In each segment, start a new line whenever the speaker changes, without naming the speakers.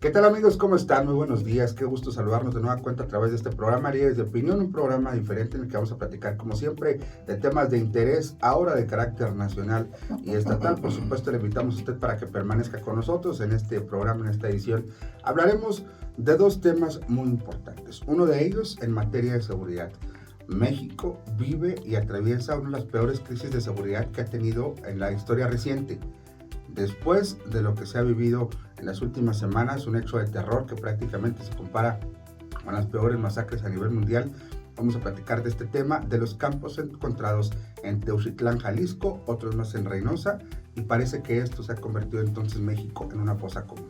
¿Qué tal amigos? ¿Cómo están? Muy buenos días. Qué gusto saludarnos de nueva cuenta a través de este programa Líderes de Opinión, un programa diferente en el que vamos a platicar, como siempre, de temas de interés, ahora de carácter nacional y estatal. Por supuesto, le invitamos a usted para que permanezca con nosotros en este programa, en esta edición. Hablaremos de dos temas muy importantes. Uno de ellos en materia de seguridad. México vive y atraviesa una de las peores crisis de seguridad que ha tenido en la historia reciente. Después de lo que se ha vivido en las últimas semanas, un hecho de terror que prácticamente se compara con las peores masacres a nivel mundial, vamos a platicar de este tema, de los campos encontrados en Teucitlán, Jalisco, otros más en Reynosa, y parece que esto se ha convertido entonces México en una fosa común.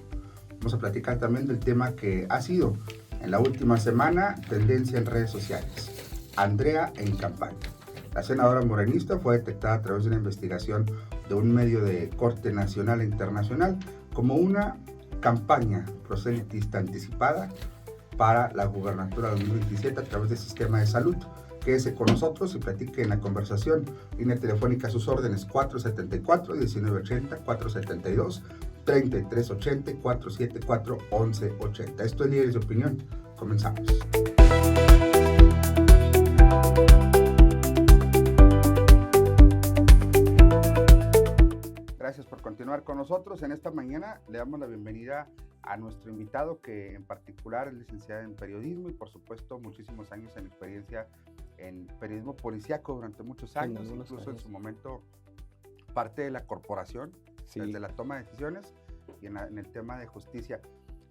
Vamos a platicar también del tema que ha sido en la última semana tendencia en redes sociales, Andrea en campaña. La senadora morenista fue detectada a través de una investigación de un medio de corte nacional e internacional como una campaña proselitista anticipada para la gubernatura 2027 a través del sistema de salud. Quédese con nosotros y platique en la conversación. Línea telefónica a sus órdenes 474-1980, 472-3380, 474-1180. Esto es Líderes de Opinión. Comenzamos. Gracias por continuar con nosotros. En esta mañana le damos la bienvenida a nuestro invitado, que en particular es licenciado en periodismo y por supuesto muchísimos años en experiencia en periodismo policíaco durante muchos años, incluso en su momento parte de la corporación, sí, desde la toma de decisiones y en el tema de justicia.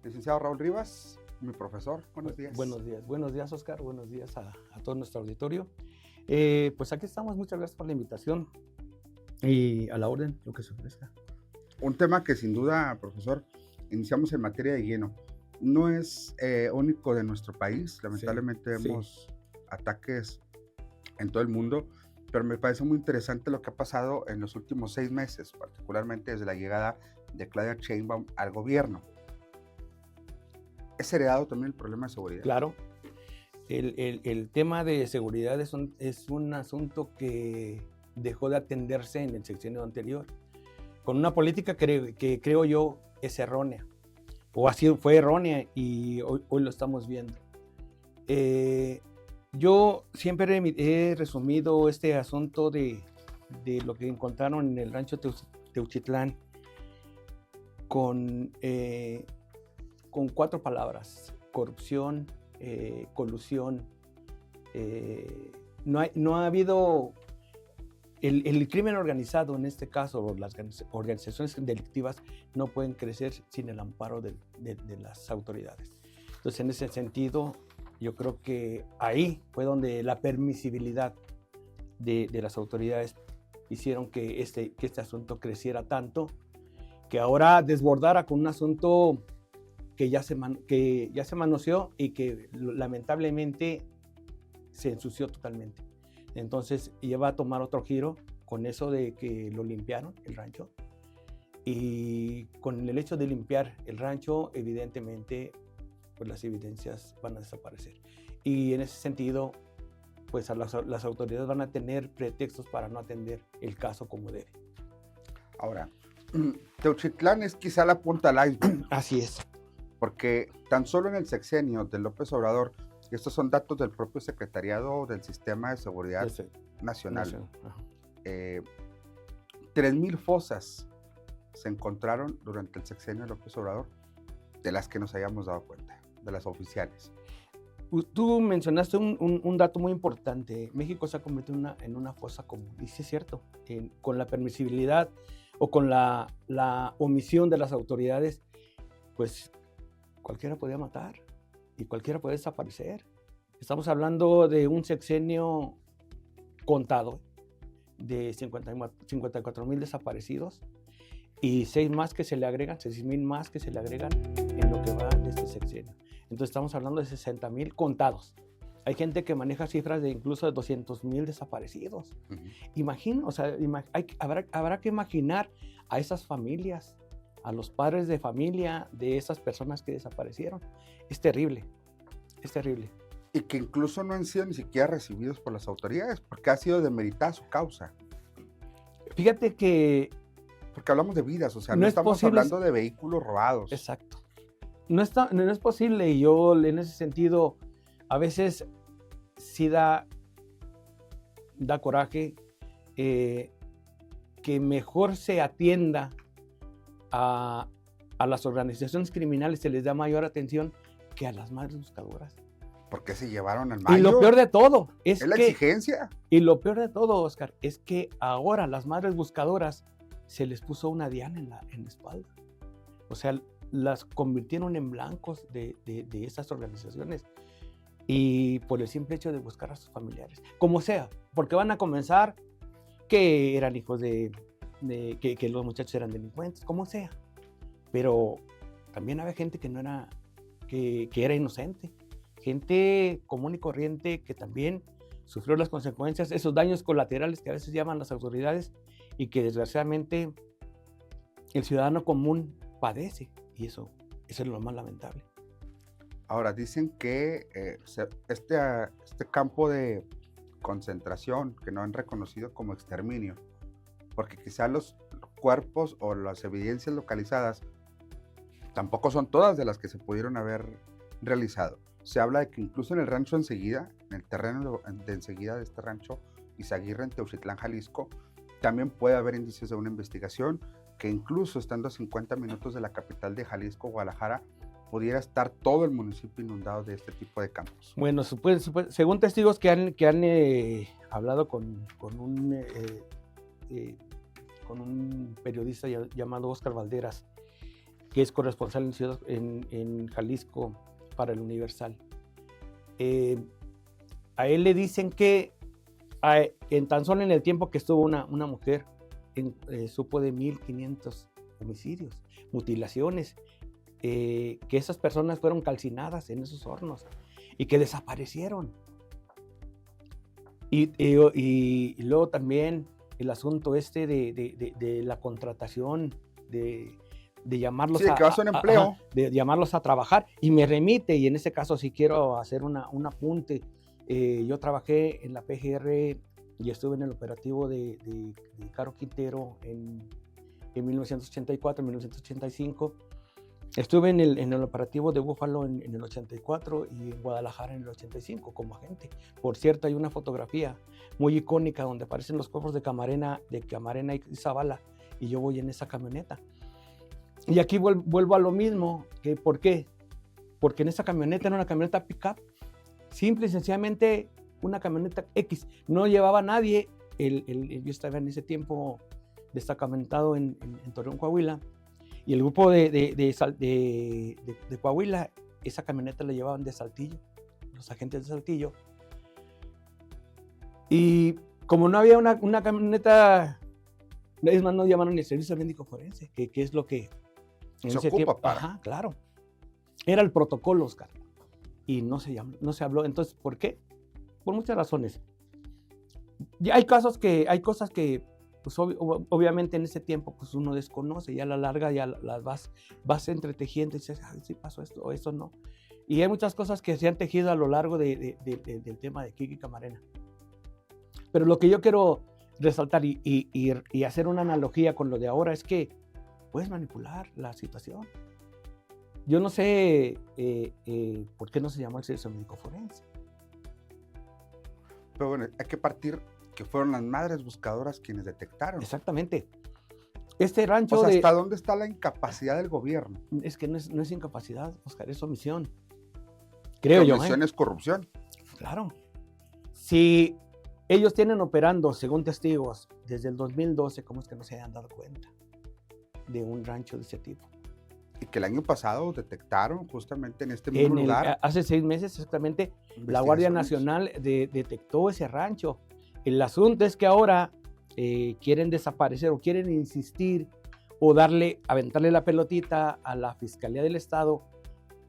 Licenciado Raúl Rivas, mi profesor, buenos días.
Buenos días Oscar, buenos días a todo nuestro auditorio. Pues aquí estamos, muchas gracias por la invitación. Y a la orden, lo que se ofrezca.
Un tema que sin duda, profesor, iniciamos en materia de lleno. No es único de nuestro país, lamentablemente vemos ataques en todo el mundo, pero me parece muy interesante lo que ha pasado en los últimos 6 meses, particularmente desde la llegada de Claudia Sheinbaum al gobierno. ¿Es heredado también el problema de seguridad?
Claro, el tema de seguridad es un asunto que dejó de atenderse en el sexenio anterior, con una política que creo yo es errónea, o fue errónea y hoy lo estamos viendo. Yo siempre he resumido este asunto de lo que encontraron en el rancho Teucitlán con 4 palabras: corrupción, colusión. No ha habido... El crimen organizado, en este caso, las organizaciones delictivas, no pueden crecer sin el amparo de las autoridades. Entonces, en ese sentido, yo creo que ahí fue donde la permisibilidad de las autoridades hicieron que este asunto creciera tanto, que ahora desbordara con un asunto que ya se manoseó y que lamentablemente se ensució totalmente. Entonces iba a tomar otro giro con eso de que lo limpiaron el rancho, y con el hecho de limpiar el rancho evidentemente pues las evidencias van a desaparecer, y en ese sentido pues las autoridades van a tener pretextos para no atender el caso como debe.
Ahora, Teucitlán es quizá la punta del iceberg.
Así es.
Porque tan solo en el sexenio de López Obrador, estos son datos del propio Secretariado del Sistema de Seguridad Nacional, 3,000 fosas se encontraron durante el sexenio de López Obrador, de las que nos hayamos dado cuenta, de las oficiales.
Tú mencionaste un dato muy importante. México se ha convertido en una fosa común, y sí es cierto, con la permisibilidad o con la omisión de las autoridades, pues cualquiera podía matar y cualquiera puede desaparecer. Estamos hablando de un sexenio contado de 54,000 desaparecidos y 6,000 más que se le agregan en lo que va de este sexenio. Entonces estamos hablando de 60,000 contados. Hay gente que maneja cifras de incluso de 200,000 desaparecidos. Imagina, o sea, habrá que imaginar a esas familias, a los padres de familia de esas personas que desaparecieron. Es terrible, es terrible.
Y que incluso no han sido ni siquiera recibidos por las autoridades, porque ha sido demeritada su causa.
Fíjate que...
Porque hablamos de vidas, o sea, no estamos hablando de vehículos robados.
Exacto. no es posible, y yo en ese sentido a veces sí da coraje que mejor se atienda a las organizaciones criminales, se les da mayor atención que a las madres buscadoras.
¿Por qué se llevaron al mayo?
Y lo peor de todo
es la exigencia.
Y lo peor de todo, Oscar, es que ahora las madres buscadoras se les puso una diana en la espalda. O sea, las convirtieron en blancos de esas organizaciones, y por el simple hecho de buscar a sus familiares, como sea, porque van a comenzar que eran hijos que los muchachos eran delincuentes, como sea. Pero también había gente que no era, que era inocente, gente común y corriente que también sufrió las consecuencias, esos daños colaterales que a veces llaman las autoridades y que desgraciadamente el ciudadano común padece, y eso es lo más lamentable.
Ahora, dicen que este campo de concentración que no han reconocido como exterminio, porque quizá los cuerpos o las evidencias localizadas tampoco son todas de las que se pudieron haber realizado. Se habla de que incluso en el rancho Enseguida, en el terreno de Enseguida de este rancho Izaguirre en Teucitlán, Jalisco, también puede haber indicios de una investigación, que incluso estando a 50 minutos de la capital de Jalisco, Guadalajara, pudiera estar todo el municipio inundado de este tipo de campos.
Bueno, según testigos que han hablado con un periodista llamado Óscar Valderas, que es corresponsal en Jalisco para el Universal, a él le dicen que en tan solo en el tiempo que estuvo una mujer, supo de 1,500 homicidios, mutilaciones, que esas personas fueron calcinadas en esos hornos y que desaparecieron. Y luego también el asunto de la contratación, de llamarlos de llamarlos a trabajar, y me remite, y en ese caso sí quiero hacer un apunte. Yo trabajé en la PGR y estuve en el operativo de Caro Quintero en 1984, 1985. Estuve en el operativo de Búfalo en el 84 y en Guadalajara en el 85 como agente. Por cierto, hay una fotografía muy icónica donde aparecen los cuerpos de Camarena y Zavala, y yo voy en esa camioneta. Y aquí vuelvo a lo mismo. ¿Por qué? Porque en esa camioneta era una camioneta pick-up, simple y sencillamente una camioneta X. No llevaba a nadie. Yo estaba en ese tiempo destacamentado en Torreón, Coahuila, y el grupo de Coahuila, esa camioneta la llevaban de Saltillo, los agentes de Saltillo. Y como no había una camioneta, es más, no llamaron ni el servicio médico forense, que es lo que en
se
ese
ocupa
tiempo,
para.
ajá, claro, era el protocolo, Oscar, y no se habló. Entonces, ¿por qué? Por muchas razones. Y hay cosas que pues obviamente en ese tiempo pues uno desconoce, y a la larga ya las vas entretejiendo y dices, sí pasó esto o esto no. Y hay muchas cosas que se han tejido a lo largo del tema de Kiki Camarena. Pero lo que yo quiero resaltar y hacer una analogía con lo de ahora es que puedes manipular la situación. Yo no sé por qué no se llamó el servicio médico forense.
Pero bueno, hay que partir que fueron las madres buscadoras quienes detectaron.
Exactamente. Este rancho...
O sea, ¿hasta dónde está la incapacidad del gobierno?
Es que no es incapacidad, Oscar, es omisión. Creo yo.
Omisión es corrupción.
Claro. Si ellos tienen operando, según testigos, desde el 2012, ¿cómo es que no se hayan dado cuenta de un rancho de ese tipo?
Y que el año pasado detectaron justamente en este mismo lugar.
Hace 6 meses exactamente, la Guardia Nacional detectó ese rancho. El asunto es que ahora quieren desaparecer o quieren insistir o aventarle la pelotita a la Fiscalía del Estado,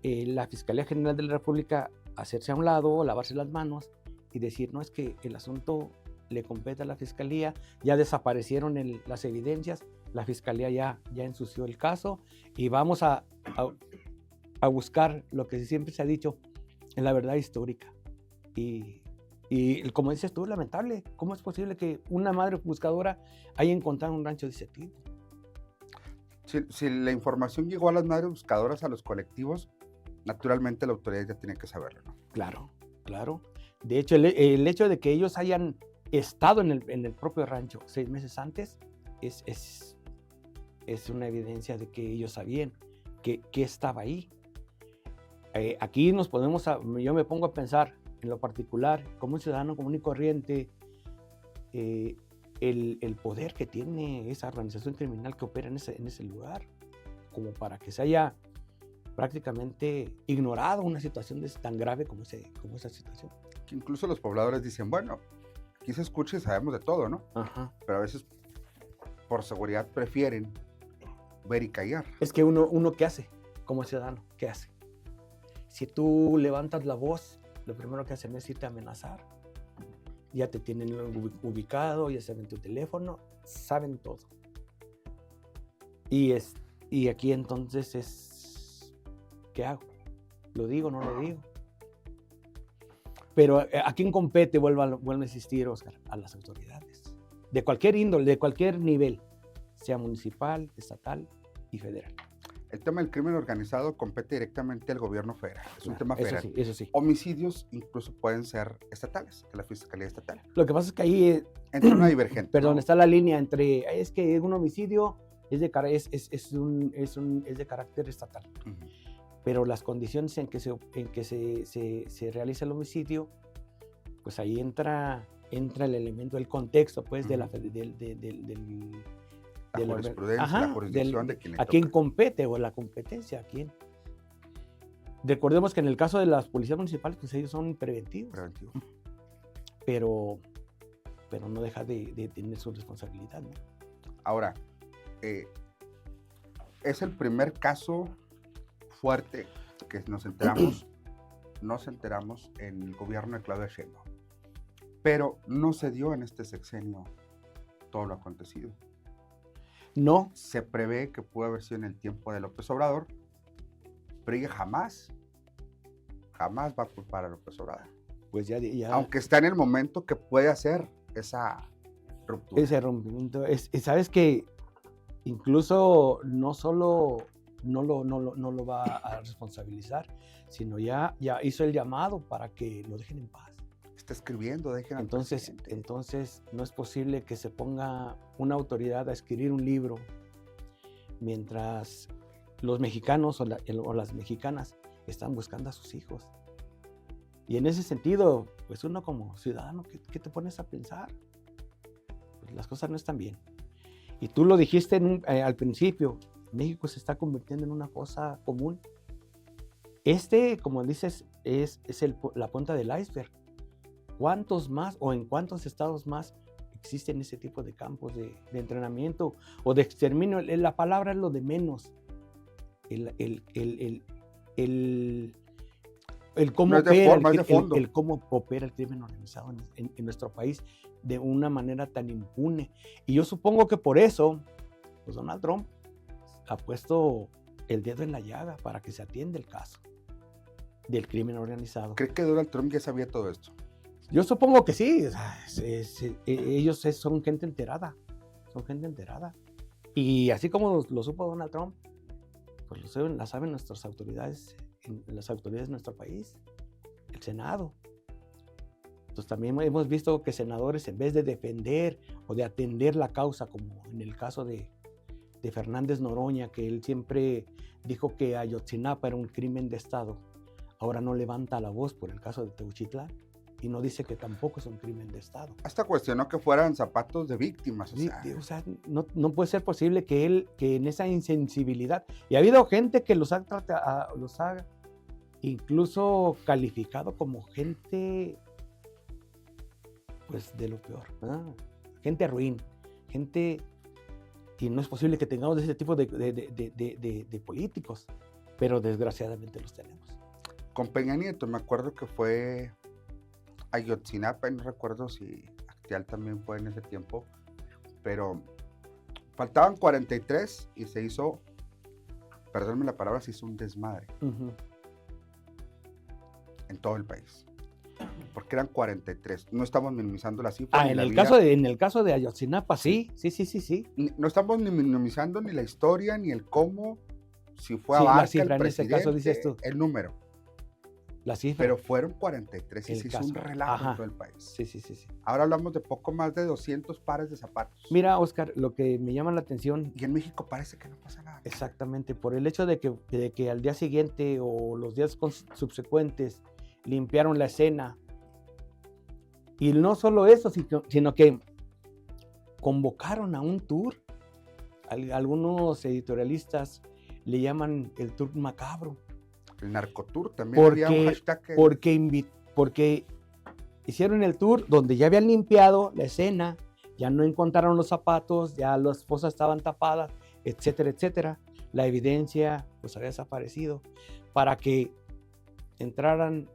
la Fiscalía General de la República, hacerse a un lado, lavarse las manos y decir, no, es que el asunto le compete a la Fiscalía, ya desaparecieron las evidencias, la Fiscalía ya ensució el caso y vamos a buscar lo que siempre se ha dicho, en la verdad histórica. Y como dices tú, lamentable, ¿cómo es posible que una madre buscadora haya encontrado un rancho de ese tipo?
Si la información llegó a las madres buscadoras, a los colectivos, naturalmente la autoridad ya tiene que saberlo, ¿no?
Claro, claro. De hecho, el hecho de que ellos hayan estado en el propio rancho 6 meses antes es una evidencia de que ellos sabían que estaba ahí. Aquí yo me pongo a pensar en lo particular, como un ciudadano común y corriente, el poder que tiene esa organización criminal que opera en ese lugar, como para que se haya prácticamente ignorado una situación tan grave como esa situación.
Que incluso los pobladores dicen, bueno, aquí se escucha y sabemos de todo, ¿no?
Ajá.
Pero a veces por seguridad prefieren ver y callar.
Es que uno ¿qué hace como ciudadano? ¿Qué hace? Si tú levantas la voz, lo primero que hacen es irte a amenazar. Ya te tienen ubicado, ya saben tu teléfono, saben todo. Y aquí entonces ¿qué hago? ¿Lo digo o no lo digo? Pero ¿a quién compete? Vuelvo a insistir, Oscar, a las autoridades. De cualquier índole, de cualquier nivel, sea municipal, estatal y federal.
El tema del crimen organizado compete directamente al gobierno federal. Es un tema federal.
Eso sí.
Homicidios incluso pueden ser estatales, de la Fiscalía Estatal.
Lo que pasa es que ahí
entra una divergente.
Perdón, ¿no? Está la línea entre, es que un homicidio es de carácter estatal. Uh-huh. Pero las condiciones en que se realiza el homicidio, pues ahí entra el elemento, el contexto, pues, uh-huh.
La jurisprudencia, la jurisdicción de quien le
toca. ¿A quién compete o la competencia? ¿A quién? Recordemos que en el caso de las policías municipales, pues ellos son preventivos. Pero no deja de tener su responsabilidad, ¿no?
Ahora, es el primer caso fuerte que nos enteramos en el gobierno de Claudia Sheinbaum. Pero no se dio en este sexenio todo lo acontecido.
No.
Se prevé que pudo haber sido en el tiempo de López Obrador, pero ella jamás va a culpar a López Obrador.
Pues ya.
Aunque está en el momento que puede hacer esa ruptura.
Ese rompimiento. Sabes que incluso no solo no lo va a responsabilizar, sino ya hizo el llamado para que lo dejen en paz.
Está escribiendo, dejen
entonces no es posible que se ponga una autoridad a escribir un libro mientras los mexicanos o las mexicanas están buscando a sus hijos. Y en ese sentido, pues uno como ciudadano, ¿qué te pones a pensar? Pues las cosas no están bien. Y tú lo dijiste al principio, México se está convirtiendo en una cosa común. Como dices, es la punta del iceberg. ¿Cuántos más o en cuántos estados más existen ese tipo de campos de entrenamiento o de exterminio? La palabra es lo de menos. Cómo opera el crimen organizado en nuestro país de una manera tan impune. Y yo supongo que por eso, pues Donald Trump ha puesto el dedo en la llaga para que se atienda el caso del crimen organizado.
¿Cree que Donald Trump ya sabía todo esto?
Yo supongo que sí. Ellos son gente enterada. Y así como lo supo Donald Trump, pues la saben nuestras autoridades, las autoridades de nuestro país, el Senado. Entonces también hemos visto que senadores, en vez de defender o de atender la causa, como en el caso de Fernández Noroña, que él siempre dijo que Ayotzinapa era un crimen de Estado, ahora no levanta la voz por el caso de Teuchitlán y no dice que tampoco es un crimen de Estado.
Hasta cuestionó que fueran zapatos de víctimas.
O sea, no puede ser posible que en esa insensibilidad, y ha habido gente que los ha incluso calificado como gente, pues, de lo peor, ¿verdad? Gente ruin, gente, y no es posible que tengamos ese tipo de políticos, pero desgraciadamente los tenemos.
Con Peña Nieto, me acuerdo que fue Ayotzinapa, no recuerdo si Acteal también fue en ese tiempo, pero faltaban 43 y se hizo, perdónenme la palabra, se hizo un desmadre. Uh-huh. En todo el país. Porque eran 43. No estamos minimizando la cifra.
En el caso de Ayotzinapa, sí.
No estamos ni minimizando ni la historia, ni el cómo, si fue
Sí, la
Abarca,
cifra
el
en ese
presidente,
caso, dices tú.
el número.
La cifra.
Pero fueron 43 y
El
se hizo
caso.
un relajo
Ajá.
en todo el país.
Sí.
Ahora hablamos de poco más de 200 pares de zapatos.
Mira, Oscar, lo que me llama la atención,
Y en México parece que no pasa nada.
exactamente, por el hecho de que al día siguiente o los días subsecuentes limpiaron la escena. Y no solo eso, sino que convocaron a un tour. Algunos editorialistas le llaman el tour macabro.
El narcotour también había un hashtag.
Porque hicieron el tour donde ya habían limpiado la escena, ya no encontraron los zapatos, ya las fosas estaban tapadas, etcétera, etcétera. La evidencia pues había desaparecido. Para que entraran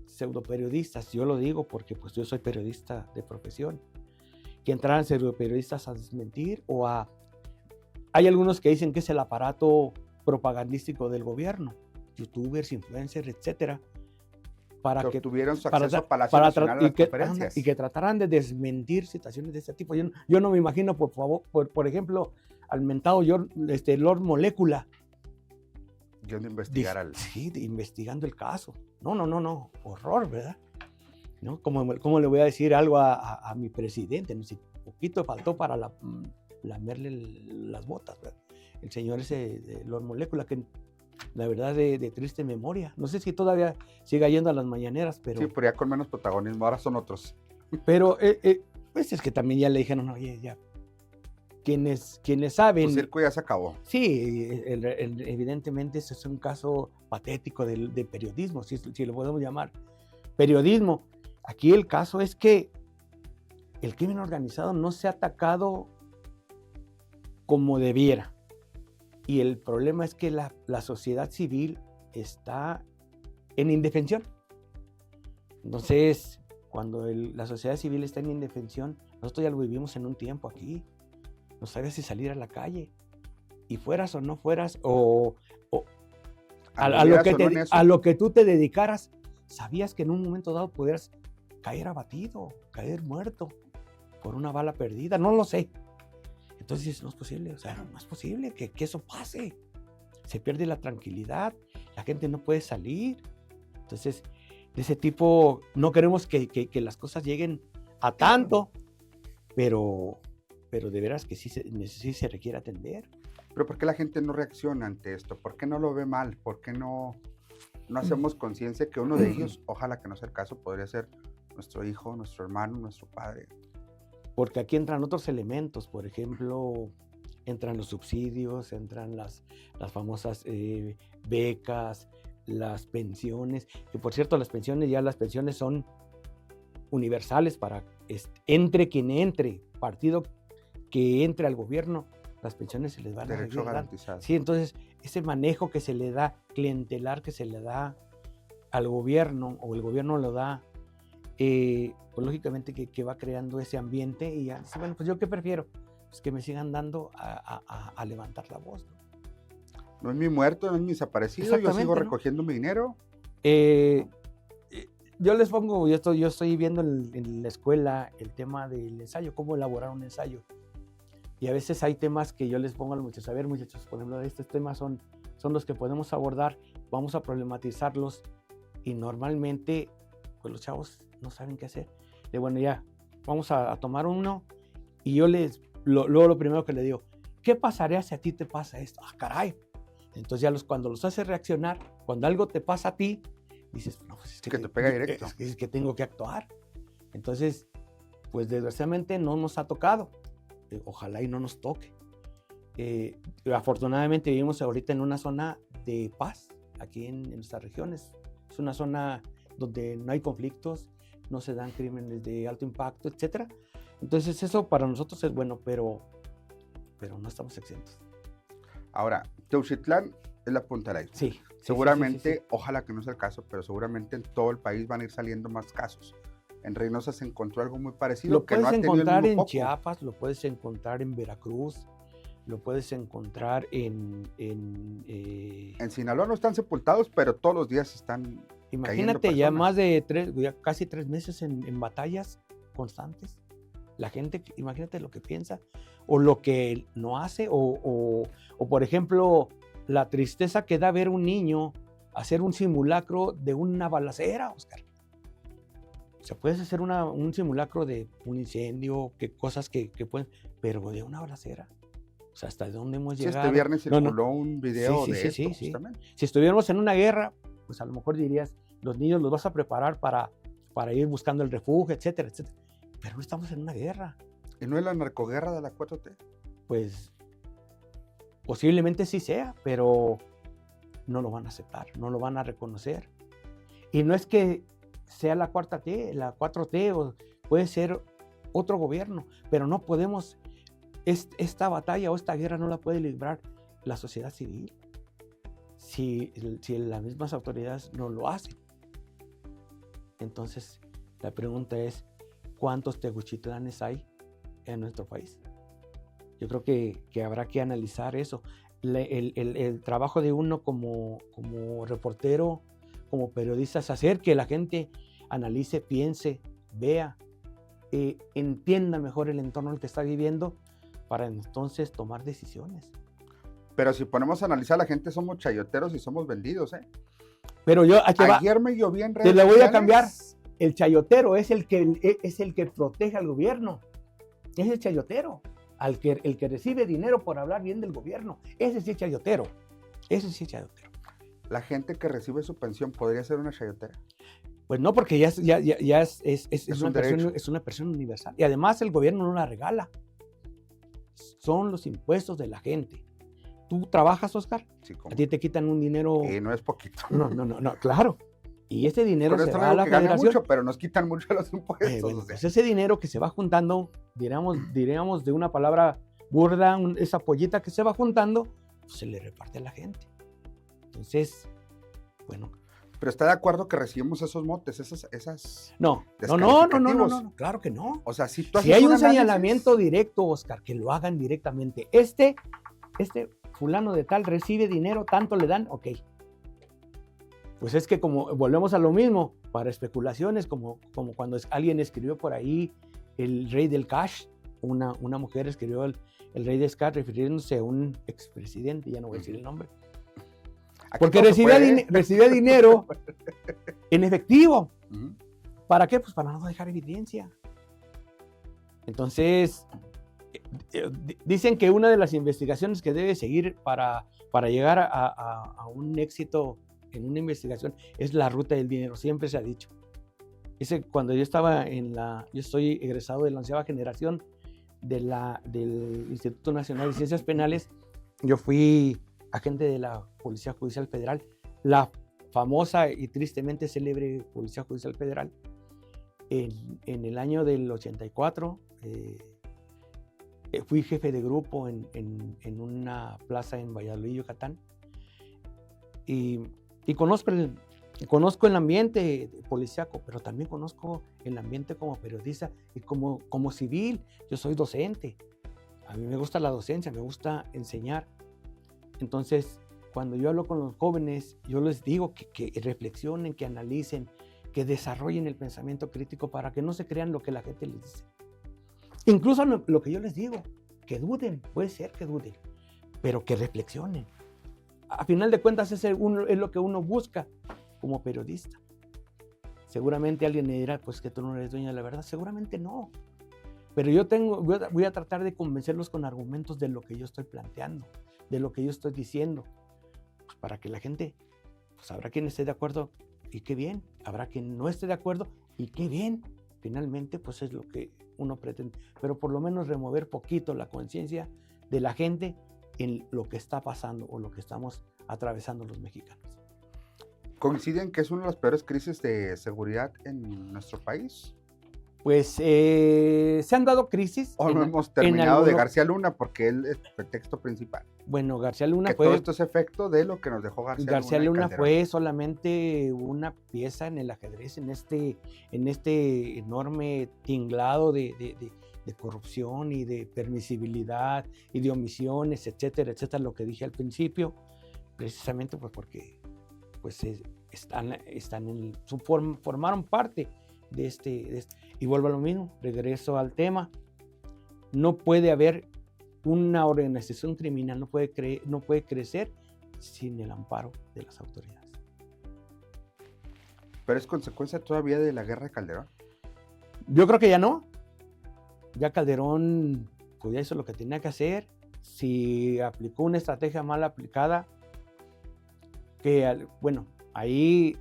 pseudoperiodistas, yo lo digo porque pues yo soy periodista de profesión, que entraran pseudoperiodistas a desmentir hay algunos que dicen que es el aparato propagandístico del gobierno, youtubers, influencers, etcétera, para que
tuvieran su acceso a Palacio Nacional a las conferencias.
Y que trataran de desmentir situaciones de este tipo. Yo no me imagino, por ejemplo, al mentado Lord Molécula.
Yo de investigar
Sí, investigando el caso. No, horror, ¿verdad? ¿No? ¿Cómo le voy a decir algo a mi presidente? Ni si poquito faltó para lamerle las botas, ¿verdad? El señor ese de Lord Molécula, que la verdad de triste memoria. No sé si todavía siga yendo a las mañaneras, pero...
Sí, pero ya con menos protagonismo, ahora son otros.
Pero pues es que también ya le dijeron, oye, ya, quienes saben...
El circo ya se acabó.
Sí, evidentemente ese es un caso patético de periodismo, si lo podemos llamar periodismo. Aquí el caso es que el crimen organizado no se ha atacado como debiera. Y el problema es que la sociedad civil está en indefensión. Entonces, cuando la sociedad civil está en indefensión, nosotros ya lo vivimos en un tiempo aquí. No sabes si salir a la calle. Y fueras o no fueras, a lo que tú te dedicaras, sabías que en un momento dado pudieras caer abatido, caer muerto por una bala perdida. No lo sé. Entonces no es posible, no es posible que eso pase. Se pierde la tranquilidad, la gente no puede salir. Entonces, de ese tipo, no queremos que las cosas lleguen a tanto, pero de veras que sí se requiere atender.
Pero ¿por qué la gente no reacciona ante esto? ¿Por qué no lo ve mal? ¿Por qué no hacemos conciencia que uno de ellos, ojalá que no sea el caso, podría ser nuestro hijo, nuestro hermano, nuestro padre?
Porque aquí entran otros elementos, por ejemplo, entran los subsidios, entran las famosas becas, las pensiones, que por cierto las pensiones son universales para entre quien entre, partido que entre al gobierno, las pensiones se les van a
derecho garantizado.
Sí, entonces ese manejo que se le da, clientelar que se le da al gobierno, o el gobierno lo da, pues lógicamente que va creando ese ambiente y ya dice, bueno, pues yo qué prefiero, pues que me sigan dando a levantar la voz, ¿no?
No es mi muerto, no es mi desaparecido, yo sigo recogiendo mi dinero.
Yo les pongo, yo estoy viendo en la escuela el tema del ensayo, cómo elaborar un ensayo. Y a veces hay temas que yo les pongo a los muchachos, a ver muchachos, por ejemplo, estos temas son los que podemos abordar, vamos a problematizarlos y normalmente pues los chavos no saben qué hacer. De bueno, ya, vamos a tomar uno y yo luego lo primero que le digo, ¿qué pasaría si a ti te pasa esto? ¡Ah, caray! Entonces ya cuando los haces reaccionar, cuando algo te pasa a ti, dices, no, pues es que
te pega directo.
Es que tengo que actuar. Entonces, pues desgraciadamente no nos ha tocado. Ojalá y no nos toque. Afortunadamente vivimos ahorita en una zona de paz, aquí en nuestras regiones. Es una zona donde no hay conflictos, no se dan crímenes de alto impacto, etc. Entonces eso para nosotros es bueno, pero no estamos exentos.
Ahora, Teuxitlán es la punta del iceberg.
Sí.
Seguramente,
sí.
Ojalá que no sea el caso, pero seguramente en todo el país van a ir saliendo más casos. En Reynosa se encontró algo muy parecido.
Lo puedes encontrar en Chiapas, lo puedes encontrar en Veracruz, lo puedes encontrar en
Sinaloa no están sepultados, pero todos los días están
Imagínate ya más de casi 3 meses en batallas constantes. La gente, imagínate lo que piensa o lo que no hace o por ejemplo, la tristeza que da ver un niño hacer un simulacro de una balacera, Oscar. O sea, puedes hacer un simulacro de un incendio, cosas que pueden, pero de una balacera. O sea, ¿hasta dónde hemos llegado?
Este viernes circuló un video de esto,
sí.
justamente.
Si estuviéramos en una guerra, pues a lo mejor dirías, los niños los vas a preparar para ir buscando el refugio, etcétera, etcétera. Pero no estamos en una guerra.
¿Y no es la narcoguerra de la 4T?
Pues posiblemente sí sea, pero no lo van a aceptar, no lo van a reconocer. Y no es que sea la 4T, o puede ser otro gobierno, pero no podemos, esta batalla o esta guerra no la puede librar la sociedad civil si las mismas autoridades no lo hacen. Entonces, la pregunta es, ¿cuántos Teguchitlanes hay en nuestro país? Yo creo que habrá que analizar eso. El trabajo de uno como reportero, como periodista, es hacer que la gente analice, piense, vea, entienda mejor el entorno en el que está viviendo para entonces tomar decisiones.
Pero si ponemos a analizar, la gente somos chayoteros y somos vendidos, ¿eh?
Pero
ayer me lloví en redes
sociales. Te la voy a
sociales.
cambiar. El chayotero es el que protege al gobierno. Es el chayotero. El que recibe dinero por hablar bien del gobierno. Ese sí es chayotero.
¿La gente que recibe su pensión podría ser una chayotera?
Pues no, porque ya es una persona universal. Y además el gobierno no la regala. Son los impuestos de la gente. ¿Tú trabajas, Oscar?
Sí, ¿cómo?
A ti te quitan un dinero...
no es poquito.
No, claro. Y ese dinero
se va a la federación. Mucho, pero nos quitan mucho los impuestos.
Bueno, pues ese dinero que se va juntando, diríamos de una palabra burda, esa pollita que se va juntando, pues se le reparte a la gente. Entonces, bueno.
Pero está de acuerdo que recibimos esos motes, esas
No, claro que no.
O sea, si
hay un señalamiento directo, Oscar, que lo hagan directamente. Este fulano de tal recibe dinero, tanto le dan, ok. Pues es que como volvemos a lo mismo, para especulaciones, como cuando alguien escribió por ahí el rey del cash, una mujer escribió el rey del cash refiriéndose a un expresidente, ya no voy a decir el nombre, porque recibía dinero en efectivo. ¿Para qué? Pues para no dejar evidencia. Entonces, dicen que una de las investigaciones que debe seguir para llegar a un éxito en una investigación es la ruta del dinero, siempre se ha dicho. Cuando yo estaba yo estoy egresado de la 11ª generación del Instituto Nacional de Ciencias Penales, yo fui agente de la Policía Judicial Federal, la famosa y tristemente célebre Policía Judicial Federal. En el año del 84 fui jefe de grupo en una plaza en Valladolid, Yucatán, y conozco el ambiente policíaco, pero también conozco el ambiente como periodista y como civil. Yo soy docente, a mí me gusta la docencia, me gusta enseñar. Entonces, cuando yo hablo con los jóvenes, yo les digo que reflexionen, que analicen, que desarrollen el pensamiento crítico para que no se crean lo que la gente les dice. Incluso lo que yo les digo, que duden, puede ser que duden, pero que reflexionen. A final de cuentas es lo que uno busca como periodista. Seguramente alguien me dirá, pues que tú no eres dueña de la verdad. Seguramente no. Pero voy a tratar de convencerlos con argumentos de lo que yo estoy planteando, de lo que yo estoy diciendo, pues para que la gente, pues habrá quien esté de acuerdo y qué bien, habrá quien no esté de acuerdo y qué bien. Finalmente, pues es lo que uno pretende. Pero por lo menos remover poquito la conciencia de la gente en lo que está pasando o lo que estamos atravesando los mexicanos.
¿Coinciden que es una de las peores crisis de seguridad en nuestro país?
Pues se han dado crisis.
¿O no hemos terminado de García Luna? Porque él es el pretexto principal.
Bueno, García Luna
que todo esto es efecto de lo que nos dejó García Luna.
García Luna fue solamente una pieza en el ajedrez, en este enorme tinglado de corrupción y de permisibilidad y de omisiones, etcétera, etcétera, lo que dije al principio, precisamente pues porque pues formaron parte de este. Y vuelvo a lo mismo, regreso al tema. No puede haber una organización criminal, no puede crecer sin el amparo de las autoridades.
¿Pero es consecuencia todavía de la guerra de Calderón?
Yo creo que ya no. Ya Calderón pues ya hizo lo que tenía que hacer. Si aplicó una estrategia mal aplicada, que bueno, ahí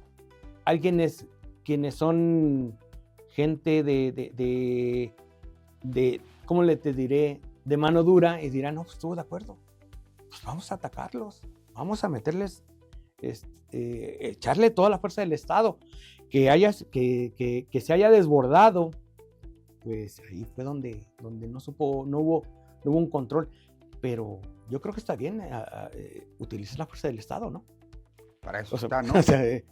hay quienes son gente de ¿cómo te diré? De mano dura y dirán, no, pues estuvo de acuerdo. Pues vamos a atacarlos, vamos a meterles, echarle toda la fuerza del Estado. Que se haya desbordado, pues ahí fue donde no hubo un control. Pero yo creo que está bien utilizar la fuerza del Estado, ¿no?
Para eso está, ¿no?
O sea, es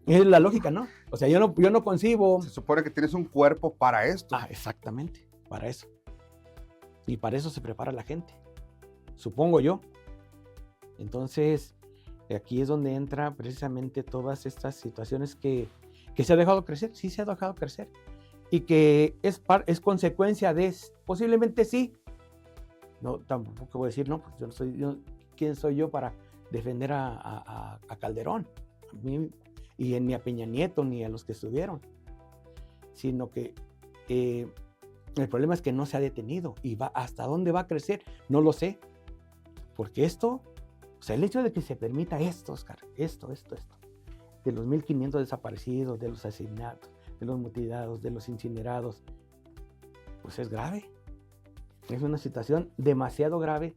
la lógica, ¿no? O sea, yo no concibo.
Se supone que tienes un cuerpo para esto.
Exactamente, para eso. Y para eso se prepara la gente, supongo yo. Entonces, aquí es donde entra precisamente todas estas situaciones que se ha dejado crecer. Sí, se ha dejado crecer. Y que es consecuencia de, posiblemente sí. No, tampoco voy a decir, no, pues ¿quién soy yo para defender a Calderón? A mí, y ni a Peña Nieto, ni a los que estuvieron. Sino que el problema es que no se ha detenido. Y hasta dónde va a crecer, no lo sé. Porque o sea, el hecho de que se permita esto, Oscar, esto, de los 1,500 desaparecidos, de los asesinatos, de los mutilados, de los incinerados, pues es grave. Es una situación demasiado grave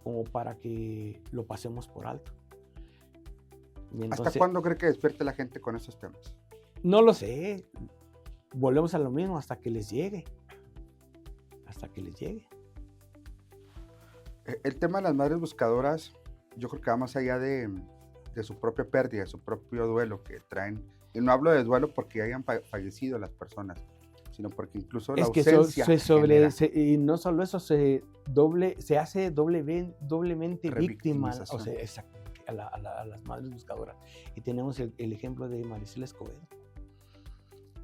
como para que lo pasemos por alto.
Entonces, ¿hasta cuándo cree que despierte la gente con esos temas?
No lo sé. Volvemos a lo mismo hasta que les llegue. Hasta que les llegue.
El tema de las madres buscadoras, yo creo que va más allá de su propia pérdida, de su propio duelo que traen. Y no hablo de duelo porque hayan fallecido las personas, sino porque incluso la ausencia
y no solo eso, se hace doblemente víctima, o sea, a las madres buscadoras. Y tenemos el ejemplo de Maricela Escobedo,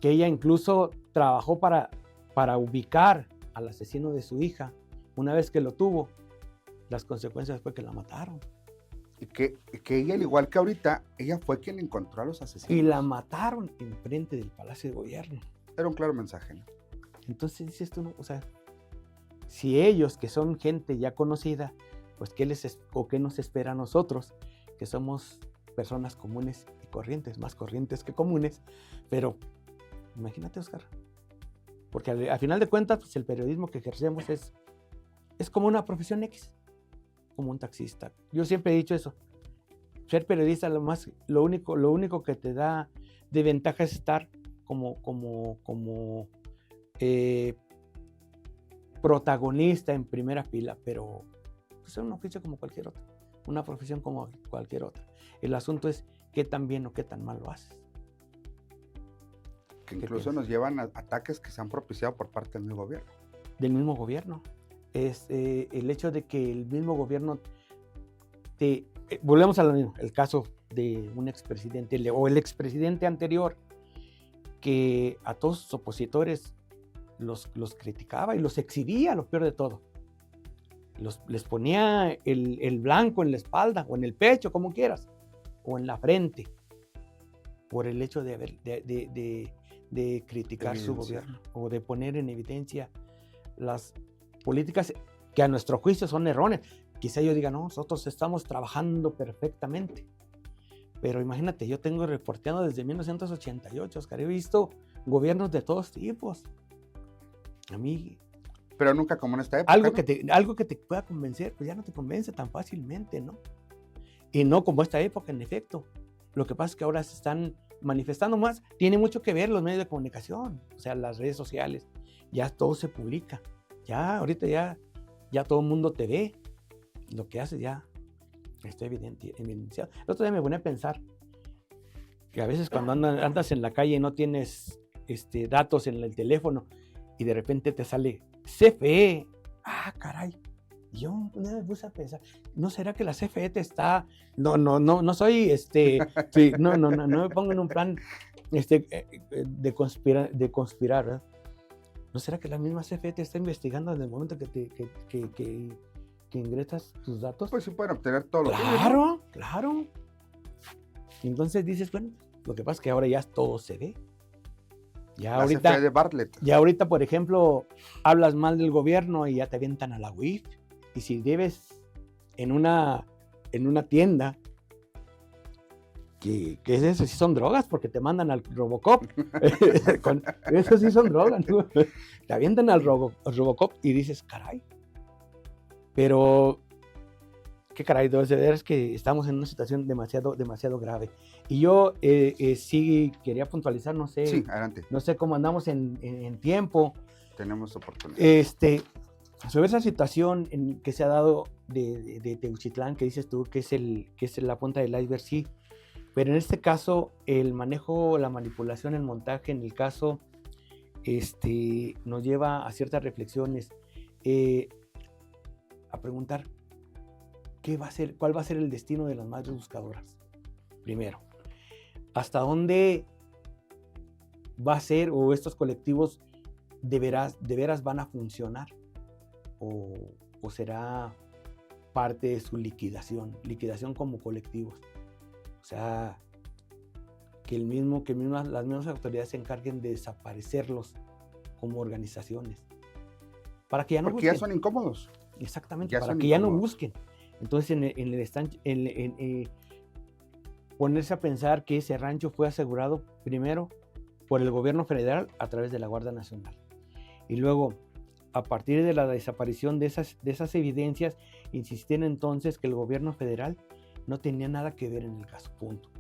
que ella incluso trabajó para ubicar al asesino de su hija. Una vez que lo tuvo, las consecuencias fue que la mataron.
Y que ella, al igual que ahorita, ella fue quien encontró a los asesinos.
Y la mataron enfrente del Palacio de Gobierno.
Era un claro mensaje, ¿no?
Entonces dices tú, o sea, si ellos, que son gente ya conocida, pues ¿qué nos espera a nosotros, que somos personas comunes y corrientes, más corrientes que comunes? Pero imagínate, Oscar, porque al final de cuentas, pues el periodismo que ejercemos es como una profesión X, como un taxista. Yo siempre he dicho eso. Ser periodista, lo único que te da de ventaja es estar como protagonista en primera fila, pero es un oficio como cualquier otro, una profesión como cualquier otra. El asunto es qué tan bien o qué tan mal lo haces.
Que incluso nos llevan a ataques que se han propiciado por parte del mismo gobierno.
Del mismo gobierno. Es el hecho de que el mismo gobierno volvemos a lo mismo, el caso de un expresidente o el expresidente anterior, que a todos sus opositores los criticaba y los exhibía, lo peor de todo. Les ponía el blanco en la espalda o en el pecho, como quieras, o en la frente, por el hecho de criticar su gobierno o de poner en evidencia las políticas que a nuestro juicio son erróneas. Quizá yo diga, no, nosotros estamos trabajando perfectamente. Pero imagínate, yo tengo reporteando desde 1988, Oscar. He visto gobiernos de todos tipos. A mí...
Pero nunca como en esta época,
algo que te pueda convencer, pues ya no te convence tan fácilmente, ¿no? Y no como esta época, en efecto. Lo que pasa es que ahora se están manifestando más. Tiene mucho que ver los medios de comunicación, o sea, las redes sociales. Ya todo se publica. Ya, ahorita ya todo el mundo te ve. Lo que haces ya está evidenciado. El otro día me pone a pensar que a veces cuando andas en la calle y no tienes datos en el teléfono y de repente te sale CFE. Ah, caray. Y yo me puse a pensar, ¿no será que la CFE está? No soy, sí, no me pongo en un plan de conspirar, ¿verdad? ¿No será que la misma CFE te está investigando en el momento que ingresas tus datos?
Pues sí pueden obtener todo lo que
Claro, claro. Entonces dices, bueno, lo que pasa es que ahora ya todo se ve. Ya
la
ahorita,
CFE de Bartlett.
ya ahorita, por ejemplo, hablas mal del gobierno y ya te avientan a la UIF. Y si debes en una tienda, que eso sí son drogas, porque te mandan al Robocop. Eso sí son drogas, ¿no? Te avientan al Robocop y dices, caray. Pero, qué caray, es que estamos en una situación demasiado grave. Y yo sí quería puntualizar, no sé,
Sí, adelante.
No sé cómo andamos en tiempo.
Tenemos oportunidad.
Sobre esa situación que se ha dado de Teuchitlán, que dices tú, que es la punta del iceberg, sí. Pero en este caso, el manejo, la manipulación, el montaje, en el caso, nos lleva a ciertas reflexiones, a preguntar cuál va a ser el destino de las madres buscadoras. Primero, ¿hasta dónde va a ser, o estos colectivos de veras van a funcionar? ¿O será parte de su liquidación como colectivos? O sea, que las mismas autoridades se encarguen de desaparecerlos como organizaciones. Para que ya no
Porque
busquen.
ya son incómodos.
Exactamente, para que ya no busquen. Entonces, ponerse a pensar que ese rancho fue asegurado primero por el gobierno federal a través de la Guardia Nacional. Y luego, a partir de la desaparición de esas evidencias, insistían entonces que el gobierno federal no tenía nada que ver en el caso, punto.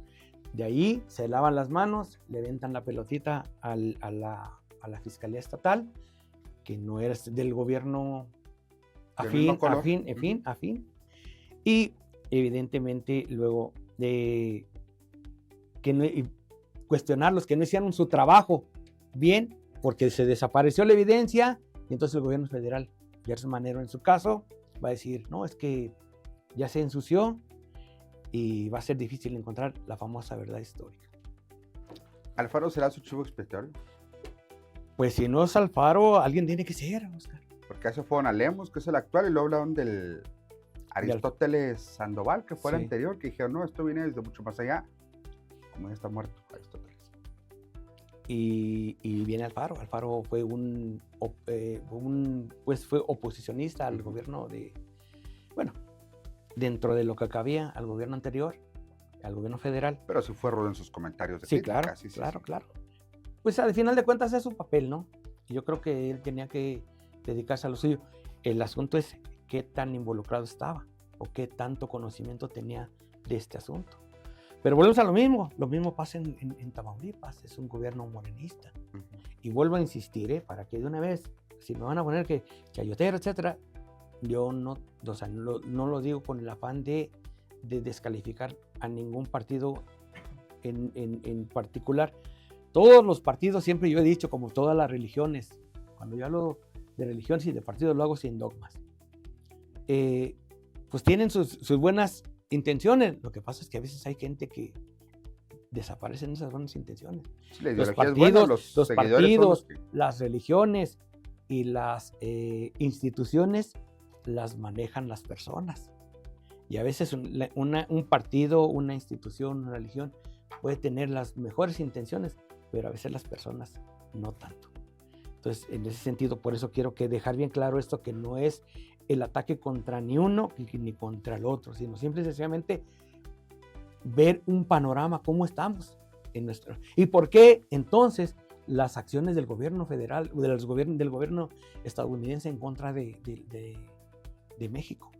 De ahí se lavan las manos, le aventan la pelotita a la Fiscalía Estatal, que no era del gobierno afín. Y evidentemente luego de cuestionarlos, que no hicieron su trabajo bien, porque se desapareció la evidencia, y entonces el gobierno federal, Gerson Manero en su caso, va a decir, no, es que ya se ensució y va a ser difícil encontrar la famosa verdad histórica.
¿Alfaro será su chivo expiatorio?
Pues si no es Alfaro, alguien tiene que ser, Oscar.
Porque hace fueron a Lemos, que es el actual, y luego hablaron del Aristóteles Sandoval, que fue el anterior, que dijeron, no, esto viene desde mucho más allá, como ya está muerto Aristóteles.
Y viene Alfaro. Alfaro fue fue oposicionista al gobierno dentro de lo que cabía al gobierno anterior, al gobierno federal.
Pero sí fue rudo en sus comentarios de
crítica. Claro. Pues al final de cuentas es su papel, ¿no? Y yo creo que él tenía que dedicarse a lo suyo. El asunto es qué tan involucrado estaba o qué tanto conocimiento tenía de este asunto. Pero volvemos a lo mismo pasa en Tamaulipas, es un gobierno morenista. Uh-huh. Y vuelvo a insistir, para que de una vez, si me van a poner que chayotero, etcétera, yo no lo digo con el afán de descalificar a ningún partido en particular. Todos los partidos, siempre yo he dicho, como todas las religiones, cuando yo hablo de religiones y de partidos lo hago sin dogmas, pues tienen sus buenas intenciones. Lo que pasa es que a veces hay gente que desaparecen esas buenas intenciones.
Sí, los partidos,
los partidos, las religiones y las instituciones las manejan las personas. Y a veces un partido, una institución, una religión puede tener las mejores intenciones, pero a veces las personas no tanto. Entonces, en ese sentido, por eso quiero dejar bien claro esto, que no es el ataque contra ni uno ni contra el otro, sino simple y sencillamente ver un panorama, cómo estamos y por qué entonces las acciones del gobierno federal, del gobierno estadounidense en contra de México.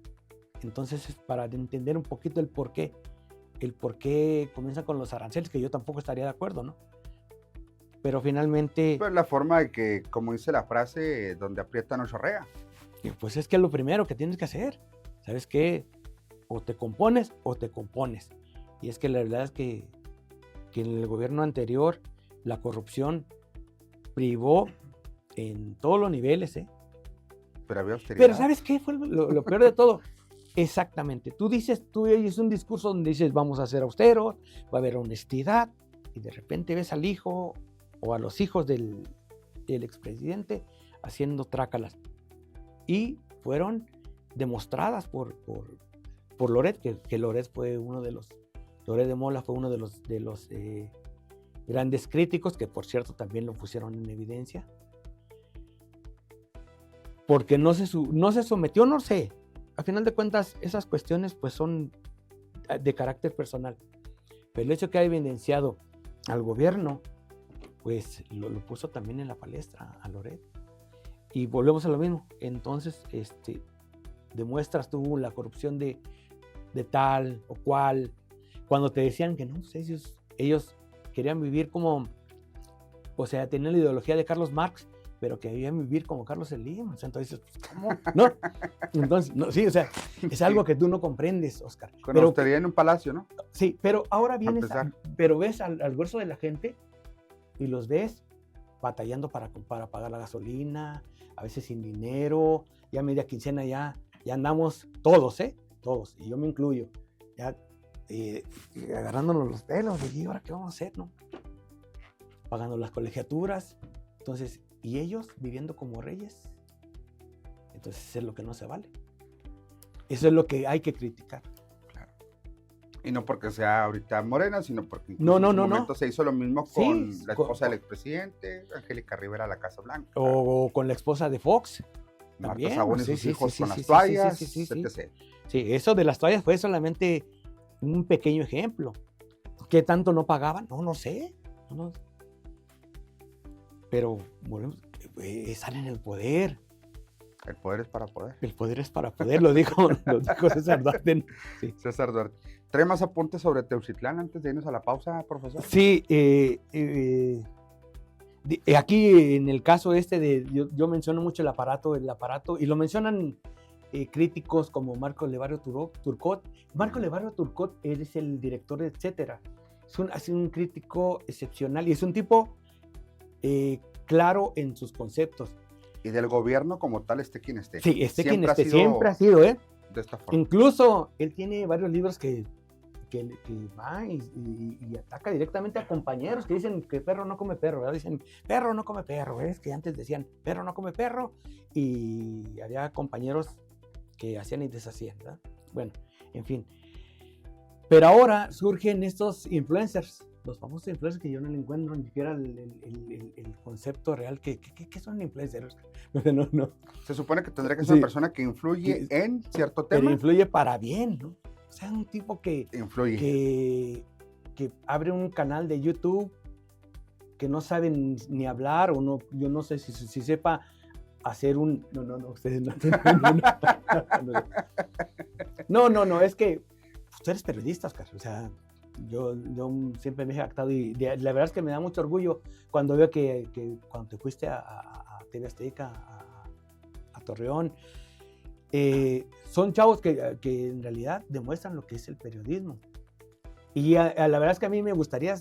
Entonces, para entender un poquito el por qué comienzan con los aranceles, que yo tampoco estaría de acuerdo, ¿no? Pero finalmente...
Pues la forma de que, como dice la frase, donde aprieta no chorrea.
Pues es que es lo primero que tienes que hacer. ¿Sabes qué? O te compones o te compones. Y es que la verdad es que en el gobierno anterior la corrupción privó en todos los niveles,
Pero había austeridad.
Pero ¿sabes qué fue lo peor de todo? Exactamente. Tú oyes un discurso donde dices, vamos a ser austeros, va a haber honestidad, y de repente ves al hijo o a los hijos del expresidente haciendo trácalas. Y fueron demostradas por Loret, que Loret fue uno de los, Loret de Mola fue uno de los grandes críticos, que por cierto también lo pusieron en evidencia. Porque no se sometió, no sé. A final de cuentas, esas cuestiones pues son de carácter personal. Pero el hecho que haya evidenciado al gobierno, pues lo puso también en la palestra a Loret. Y volvemos a lo mismo. Entonces, demuestras tú la corrupción de tal o cual. Cuando te decían que no, pues ellos querían vivir como, o sea, tenían la ideología de Carlos Marx, pero que querían vivir como Carlos Slim. Entonces, ¿cómo? ¿No? Entonces, no, sí, o sea, es algo que tú no comprendes, Oscar.
Con austeridad en un palacio, ¿no?
Sí, pero ahora vienes, pero ves al grueso de la gente y los ves batallando para pagar la gasolina, a veces sin dinero, ya media quincena ya andamos todos, todos, y yo me incluyo, ya agarrándonos los pelos, y ahora qué vamos a hacer, ¿no? Pagando las colegiaturas, entonces, y ellos viviendo como reyes. Entonces eso es lo que no se vale. Eso es lo que hay que criticar.
Claro. Y no porque sea ahorita Morena, sino porque
en su
momento se hizo lo mismo con la esposa del expresidente, Angélica Rivera, la Casa Blanca.
O con la esposa de Fox.
Marta Sagún y sus hijos con las toallas, etc.
Sí, eso de las toallas fue solamente un pequeño ejemplo. ¿Qué tanto no pagaban? No sé. No. Pero, bueno, están en el poder.
El poder es para poder.
El poder es para poder, lo dijo César Duarte. Sí.
César Duarte. ¿Trae más apuntes sobre Teucitlán antes de irnos a la pausa, profesor?
Sí, aquí en el caso yo menciono mucho el aparato, y lo mencionan críticos como Marco Levario Turcot. Marco Levario Turcot, él es el director de Etcétera. Es un crítico excepcional y es un tipo claro en sus conceptos.
Y del gobierno como tal, quien esté.
Sí, siempre ha sido,
de esta forma.
Incluso él tiene varios libros que va y ataca directamente a compañeros que dicen que perro no come perro, ¿verdad? Dicen, perro no come perro, ¿ves? Que antes decían, perro no come perro, y había compañeros que hacían y deshacían, ¿verdad? Bueno, en fin. Pero ahora surgen estos influencers, los famosos influencers, que yo no le encuentro ni siquiera el concepto real. ¿Qué son influencers? No.
Se supone que tendría que ser una persona que influye en cierto tema.
Pero influye para bien, ¿no? O sea, un tipo que abre un canal de YouTube, que no sabe ni hablar, o no, yo no sé si sepa hacer un... No, ustedes no. No, es que tú eres periodista, Oscar. O sea, yo siempre me he jactado, y la verdad es que me da mucho orgullo cuando veo que cuando te fuiste a TV Azteca, a Torreón, son chavos que en realidad demuestran lo que es el periodismo. Y la verdad es que a mí me gustaría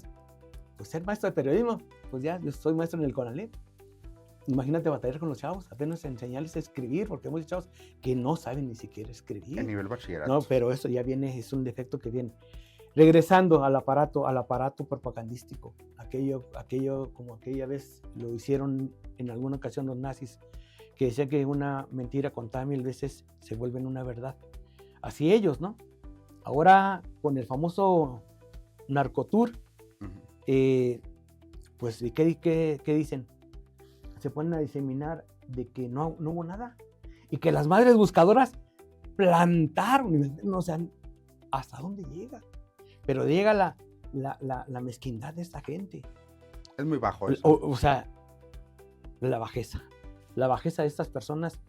pues, ser maestro de periodismo. Pues ya, yo soy maestro en el CONALEP. Imagínate batallar con los chavos, apenas enseñarles a escribir, porque hay muchos chavos que no saben ni siquiera escribir.
A nivel bachillerato.
No, pero eso ya viene, es un defecto que viene. Regresando al aparato propagandístico, aquello como aquella vez lo hicieron en alguna ocasión los nazis, que decía que una mentira contada 1000 veces se vuelve en una verdad. Así ellos, ¿no? Ahora, con el famoso narcotour, pues, ¿qué dicen? Se ponen a diseminar de que no hubo nada, y que las madres buscadoras plantaron, o sea, ¿hasta dónde llega? Pero llega la mezquindad de esta gente.
Es muy bajo eso.
O sea, la bajeza de estas personas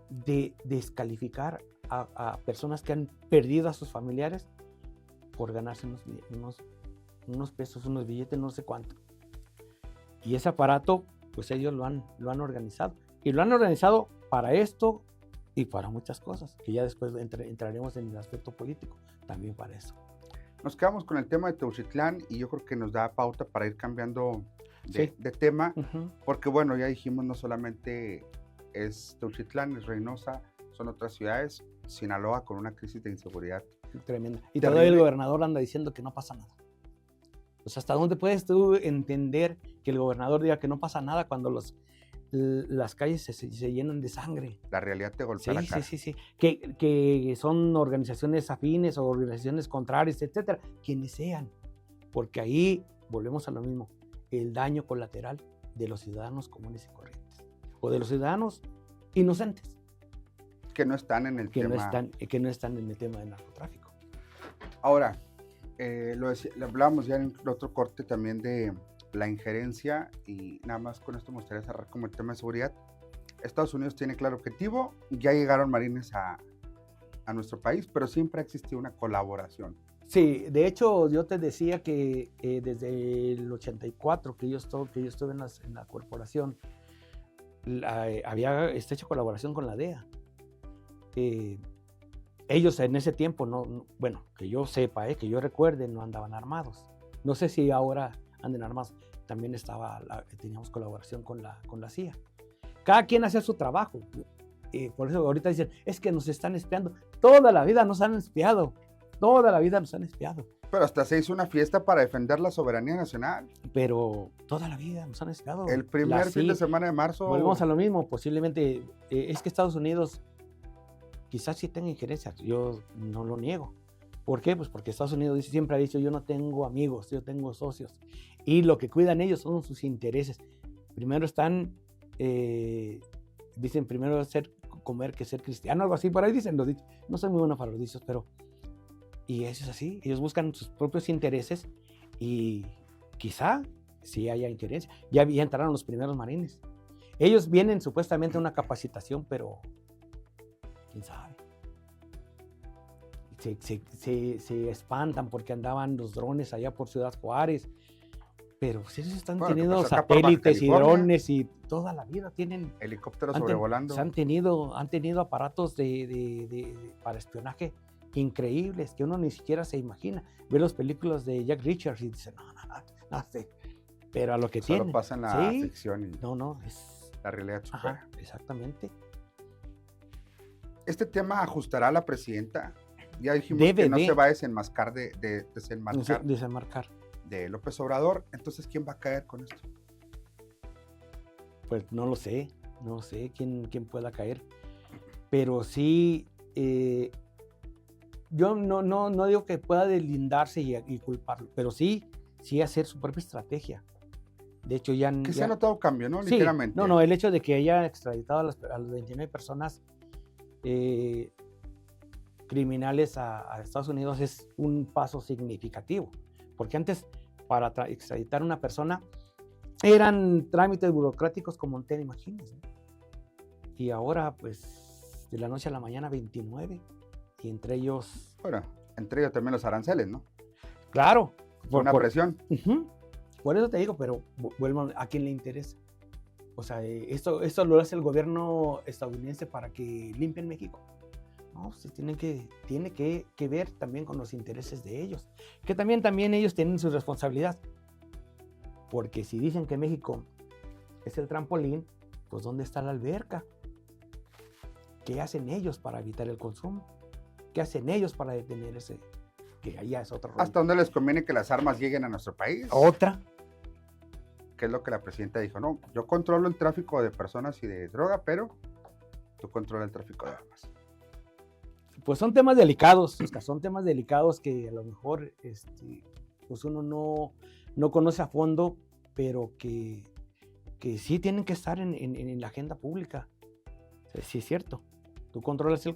de descalificar a personas que han perdido a sus familiares por ganarse unos pesos, unos billetes, no sé cuánto. Y ese aparato, pues ellos lo han organizado. Y lo han organizado para esto y para muchas cosas, que ya después entraremos en el aspecto político, también para eso.
Nos quedamos con el tema de Teucitlán, y yo creo que nos da pauta para ir cambiando de tema, porque bueno, ya dijimos no solamente es Teuchitlán, es Reynosa, son otras ciudades, Sinaloa con una crisis de inseguridad
tremenda. Y
terrible.
todavía el gobernador anda diciendo que no pasa nada. O sea, ¿hasta dónde puedes tú entender que el gobernador diga que no pasa nada cuando las calles se llenan de sangre?
La realidad te golpea la cara.
Sí. Que son organizaciones afines o organizaciones contrarias, etcétera, quienes sean. Porque ahí volvemos a lo mismo, el daño colateral de los ciudadanos comunes y corrientes. O de los ciudadanos inocentes.
Que no están en el tema.
Que no están en el tema del narcotráfico.
Ahora, lo hablábamos ya en el otro corte también de la injerencia, y nada más con esto me gustaría cerrar como el tema de seguridad. Estados Unidos tiene claro objetivo, ya llegaron marines a nuestro país, pero siempre ha existido una colaboración.
Sí, de hecho yo te decía que desde el 84 que yo estuve en la corporación, había hecho colaboración con la DEA. Ellos en ese tiempo, bueno, que yo sepa, que yo recuerde, no andaban armados. No sé si ahora anden armados. También teníamos colaboración con la CIA. Cada quien hacía su trabajo. Por eso ahorita dicen, es que nos están espiando. Toda la vida nos han espiado. Toda la vida nos han espiado.
Pero hasta se hizo una fiesta para defender la soberanía nacional.
Pero toda la vida nos han espiado.
El primer fin de semana de marzo.
Volvemos a lo mismo. Posiblemente es que Estados Unidos quizás sí tenga injerencia. Yo no lo niego. ¿Por qué? Pues porque Estados Unidos siempre ha dicho, yo no tengo amigos, yo tengo socios. Y lo que cuidan ellos son sus intereses. Primero dicen primero comer que ser cristiano, algo así. Por ahí dicen los dichos. No soy muy bueno para los dichos, pero... Y eso es así. Ellos buscan sus propios intereses y quizá sí haya injerencia. Ya entraron los primeros marines. Ellos vienen supuestamente a una capacitación, pero quién sabe. Se espantan porque andaban los drones allá por Ciudad Juárez. Pero si ellos están teniendo satélites y drones y toda la vida tienen
helicópteros sobrevolando.
Han tenido aparatos para espionaje increíbles que uno ni siquiera se imagina. Ve las películas de Jack Reacher y dice, no sé. Pero a lo que tienen.
Solo pasa en la ficción y
es
la realidad supera.
Ajá, exactamente.
Este tema ajustará a la presidenta. Ya dijimos que no se va a desenmascar
desenmarcar
de López Obrador. Entonces, ¿quién va a caer con esto?
Pues no lo sé. No sé quién pueda caer. Pero sí, yo no digo que pueda deslindarse y culparlo, pero sí hacer su propia estrategia. De hecho,
se ha notado cambio, ¿no?
Sí,
ligeramente.
No, el hecho de que haya extraditado a las 29 personas criminales a Estados Unidos es un paso significativo, porque antes para extraditar a una persona eran trámites burocráticos como te imaginas, ¿no? Y ahora pues de la noche a la mañana 29 y entre ellos...
Bueno, entre ellos también los aranceles, ¿no?
Claro.
Por presión.
Por eso te digo, pero vuelvo a quién le interesa. O sea, esto lo hace el gobierno estadounidense para que limpien México. No, pues tiene que ver también con los intereses de ellos. Que también ellos tienen su responsabilidad. Porque si dicen que México es el trampolín, pues ¿dónde está la alberca? ¿Qué hacen ellos para evitar el consumo? ¿Qué hacen ellos para detener ese? Que allá es otro rollo.
¿Hasta dónde les conviene que las armas lleguen a nuestro país?
Otra.
Que es lo que la presidenta dijo, no, yo controlo el tráfico de personas y de droga, pero tú controlas el tráfico de armas.
Pues son temas delicados, Oscar, son temas delicados que a lo mejor pues uno no conoce a fondo, pero que sí tienen que estar en la agenda pública. O sea, sí es cierto. Tú controlas el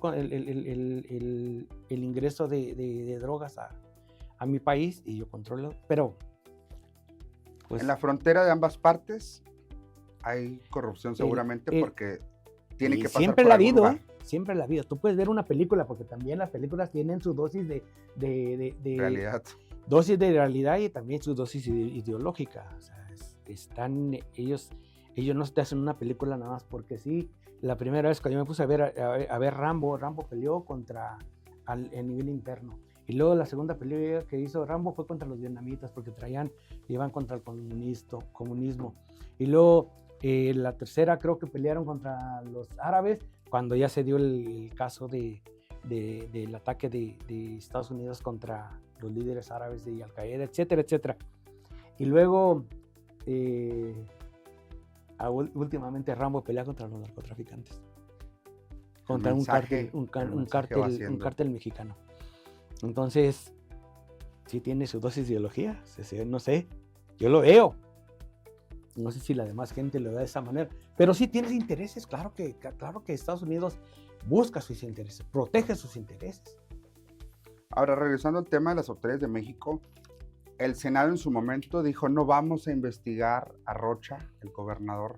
ingreso de drogas a mi país y yo controlo, pero... Pues,
en la frontera de ambas partes hay corrupción seguramente porque tiene que pasar
siempre
por
la ha
algún
habido,
lugar.
Siempre la ha habido. Tú puedes ver una película porque también las películas tienen su dosis de
realidad.
Dosis de realidad y también su dosis ideológica. O sea, ellos no te hacen una película nada más porque sí. La primera vez que yo me puse a ver Rambo peleó a nivel interno. Y luego la segunda pelea que hizo Rambo fue contra los vietnamitas porque iban contra el comunismo. Y luego La tercera creo que pelearon contra los árabes cuando ya se dio el caso del ataque de Estados Unidos contra los líderes árabes de Al-Qaeda, etcétera, etcétera. Y luego, últimamente Rambo pelea contra los narcotraficantes, contra un cártel mexicano. Entonces, sí tiene su dosis de ideología, no sé, yo lo veo. No sé si la demás gente lo ve de esa manera, pero sí tienes intereses, claro que Estados Unidos busca sus intereses, protege sus intereses.
Ahora, regresando al tema de las autoridades de México, el Senado en su momento dijo, no vamos a investigar a Rocha, el gobernador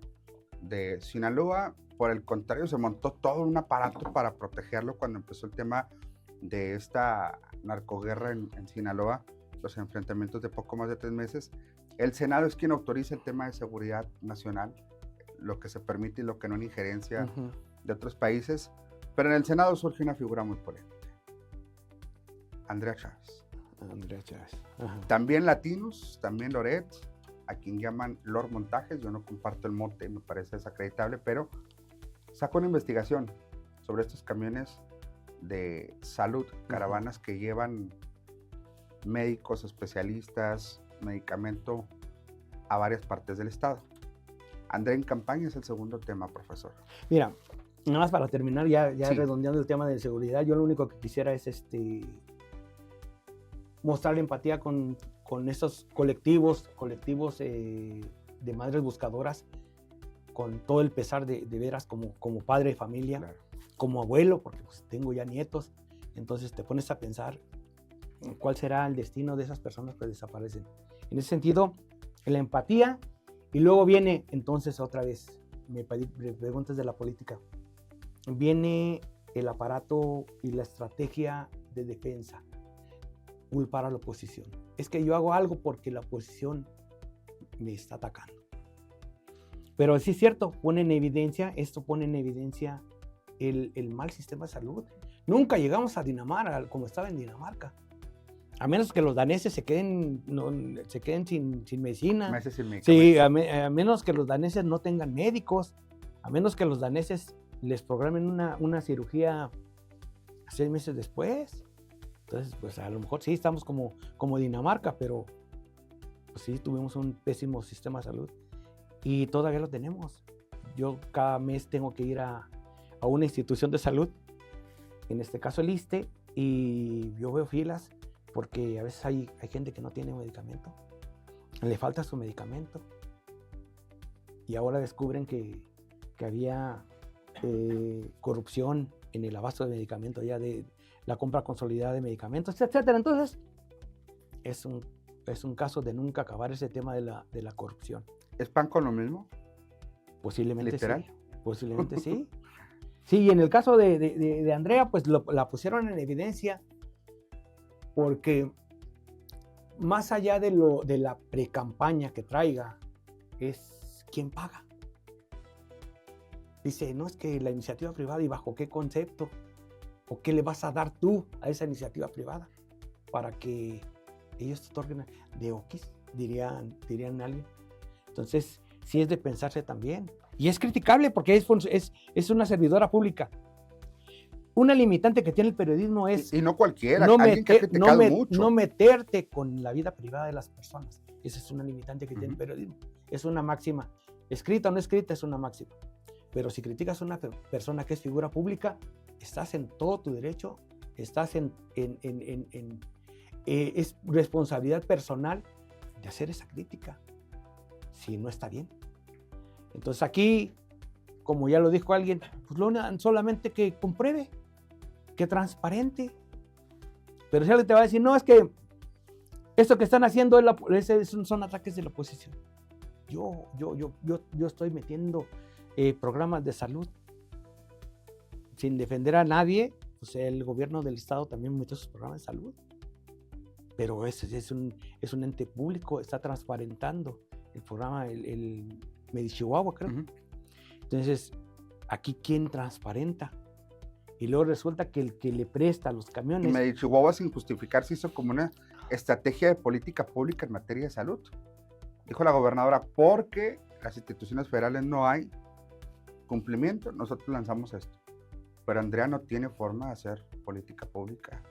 de Sinaloa. Por el contrario, se montó todo un aparato para protegerlo cuando empezó el tema de esta narcoguerra en Sinaloa, los enfrentamientos de poco más de 3 meses. El Senado es quien autoriza el tema de seguridad nacional, lo que se permite y lo que no en injerencia de otros países. Pero en el Senado surge una figura muy polémica. Andrea Chávez. Ajá. También latinos, también Loret, a quien llaman Lord Montajes. Yo no comparto el mote, me parece desacreditable, pero sacó una investigación sobre estos camiones de salud, caravanas que llevan médicos, especialistas, medicamento a varias partes del estado. Andrea en campaña es el segundo tema, profesor.
Mira, nada más para terminar, ya redondeando el tema de seguridad, yo lo único que quisiera es mostrar empatía con esos colectivos de madres buscadoras, con todo el pesar de veras como padre de familia, claro, como abuelo, porque pues, tengo ya nietos, entonces te pones a pensar cuál será el destino de esas personas que desaparecen. En ese sentido, la empatía, y luego viene entonces otra vez, me preguntas de la política, viene el aparato y la estrategia de defensa, culpar a la oposición. Es que yo hago algo porque la oposición me está atacando. Pero sí es cierto, pone en evidencia el mal sistema de salud. Nunca llegamos a Dinamarca como estaba en Dinamarca. A menos que los daneses se queden sin medicina. Sí, a menos que los daneses no tengan médicos, a menos que los daneses les programen una cirugía 6 meses después. Entonces, pues a lo mejor sí estamos como Dinamarca, pero pues sí tuvimos un pésimo sistema de salud y todavía lo tenemos. Yo cada mes tengo que ir a una institución de salud, en este caso el ISSSTE, y yo veo filas porque a veces hay gente que no tiene medicamento, le falta su medicamento, y ahora descubren que había corrupción en el abasto de medicamentos, ya de la compra consolidada de medicamentos, etcétera. Entonces, es un caso de nunca acabar ese tema de la corrupción.
¿Es pan con lo mismo?
Posiblemente
¿literal?
Sí. Posiblemente sí. Sí, y en el caso de Andrea, pues la pusieron en evidencia porque más allá de la precampaña que traiga, es quién paga. Dice, no, es que la iniciativa privada, ¿y bajo qué concepto? ¿O qué le vas a dar tú a esa iniciativa privada para que ellos te otorguen de oquis, dirían alguien? Entonces, sí es de pensarse también. Y es criticable porque es una servidora pública. Una limitante que tiene el periodismo es...
Y no cualquiera, alguien que ha criticado mucho.
No meterte con la vida privada de las personas. Esa es una limitante que tiene el periodismo. Es una máxima. Escrita o no escrita, es una máxima. Pero si criticas a una persona que es figura pública, estás en todo tu derecho, estás es responsabilidad personal de hacer esa crítica, si no está bien. Entonces aquí, como ya lo dijo alguien, pues solamente que compruebe, que transparente. Pero si alguien te va a decir, no, es que esto que están haciendo son ataques de la oposición. Yo estoy metiendo programas de salud sin defender a nadie. Pues el gobierno del estado también metió sus programas de salud, pero es un ente público, está transparentando el programa, el Medichihuahua, creo. Entonces, aquí ¿quién transparenta? Y luego resulta que el que le presta los camiones...
Medichihuahua, sin justificar, se hizo como una estrategia de política pública en materia de salud. Dijo la gobernadora, porque las instituciones federales no hay cumplimiento, nosotros lanzamos esto. Pero Andrea no tiene forma de hacer política pública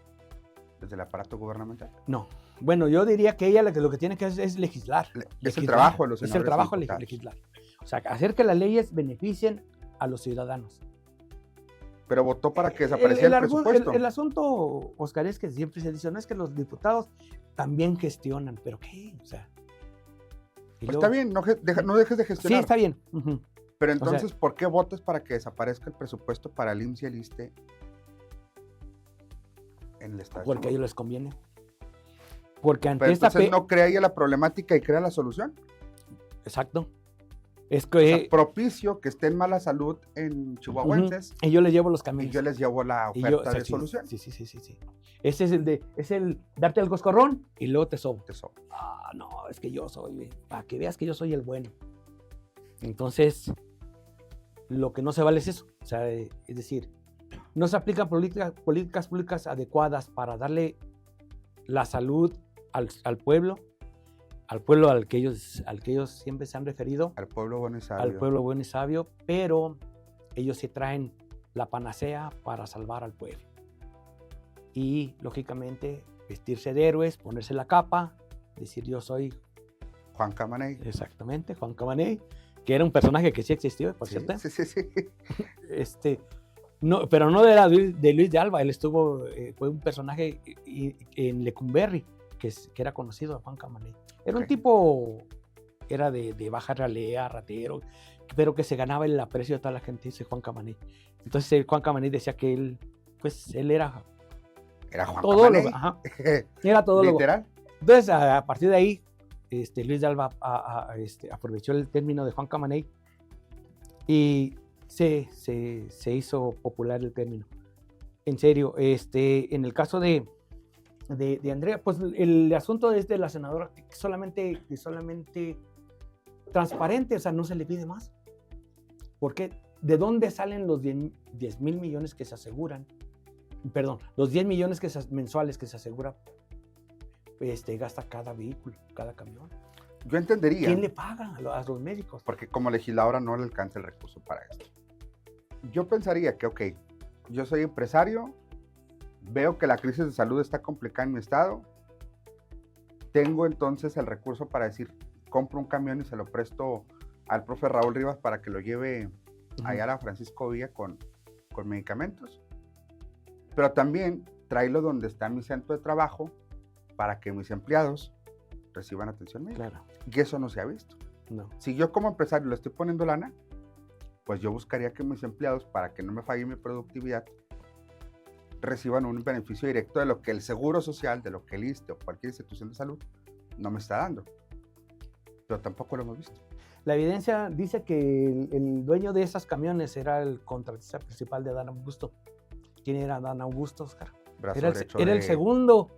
desde el aparato gubernamental.
No. Bueno, yo diría que ella lo que tiene que hacer es legislar.
Es el trabajo de los
Es
senadores
el trabajo
y diputados.
legislar. O sea, hacer que las leyes beneficien a los ciudadanos.
Pero votó para que desapareciera el presupuesto.
El asunto, Oscar, es que siempre se dice, no es que los diputados también gestionan, pero ¿qué? O sea, y
Pues
luego-
está bien, no dejes de
Sí,
gestionar.
está bien. Ujú.
Pero entonces,
sea-
¿por qué votas para que desaparezca el presupuesto para el IMSS y el ISSSTE en el estado?
Porque a ellos les conviene. Porque ante
Pero
esta
entonces no crea ella la problemática y crea la solución.
Exacto. Es
O
que
sea, propicio que esté en mala salud en chihuahuenses
y yo les llevo los
y
camiones.
yo les llevo la
Y
oferta
o sea,
de
sí,
solución.
Sí. Ese es el darte el coscorrón y luego te sobo.
Te sobra.
Ah, no, es que yo soy, para que veas que yo soy el bueno. Entonces, lo que no se vale es eso. O sea, es decir, no se aplican políticas públicas adecuadas para darle la salud al pueblo al que ellos siempre se han referido,
Al pueblo bueno y sabio.
al pueblo bueno y sabio, pero ellos se traen la panacea para salvar al pueblo. Y, lógicamente, vestirse de héroes, ponerse la capa, decir yo soy
Juan Camaney.
exactamente Juan Camaney, que era un personaje que sí existió, por
Sí,
cierto.
sí.
No, pero no era de Luis de Alba, él estuvo, fue un personaje en Lecumberri, que era conocido, Juan Camaney. Era un
Ok.
tipo, era de baja realea, ratero, pero que se ganaba el aprecio de toda la gente, dice Juan Camaney. Entonces Juan Camaney decía que él era
Era Juan
todólogo,
Camaney.
ajá, era todólogo.
Literal.
Entonces, a partir de ahí, Luis de Alba aprovechó el término de Juan Camaney y se hizo popular el término. En serio, en el caso de Andrea, pues el asunto es de la senadora solamente transparente, o sea, no se le pide más. Porque ¿de dónde salen los 10 mil millones que se aseguran? Perdón, los 10 millones mensuales que se asegura gasta cada vehículo, cada camión?
Yo entendería.
¿Quién le paga a los médicos?
Porque como legisladora no le alcanza el recurso para esto. Yo pensaría que, ok, yo soy empresario, veo que la crisis de salud está complicada en mi estado, tengo entonces el recurso para decir, compro un camión y se lo presto al profe Raúl Rivas para que lo lleve allá a la Francisco Villa con medicamentos, pero también tráelo donde está mi centro de trabajo para que mis empleados reciban atención médica.
Claro,
Y eso no se ha visto.
no.
Si yo como empresario le estoy poniendo lana, pues yo buscaría que mis empleados, para que no me falle mi productividad, reciban un beneficio directo de lo que el Seguro Social, de lo que el ISSSTE o cualquier institución de salud no me está dando. Pero tampoco lo hemos visto.
La evidencia dice que el dueño de esos camiones era el contratista principal de Adán Augusto. ¿Quién era Adán Augusto, Oscar?
Brazo
Era
derecho
el
de-
segundo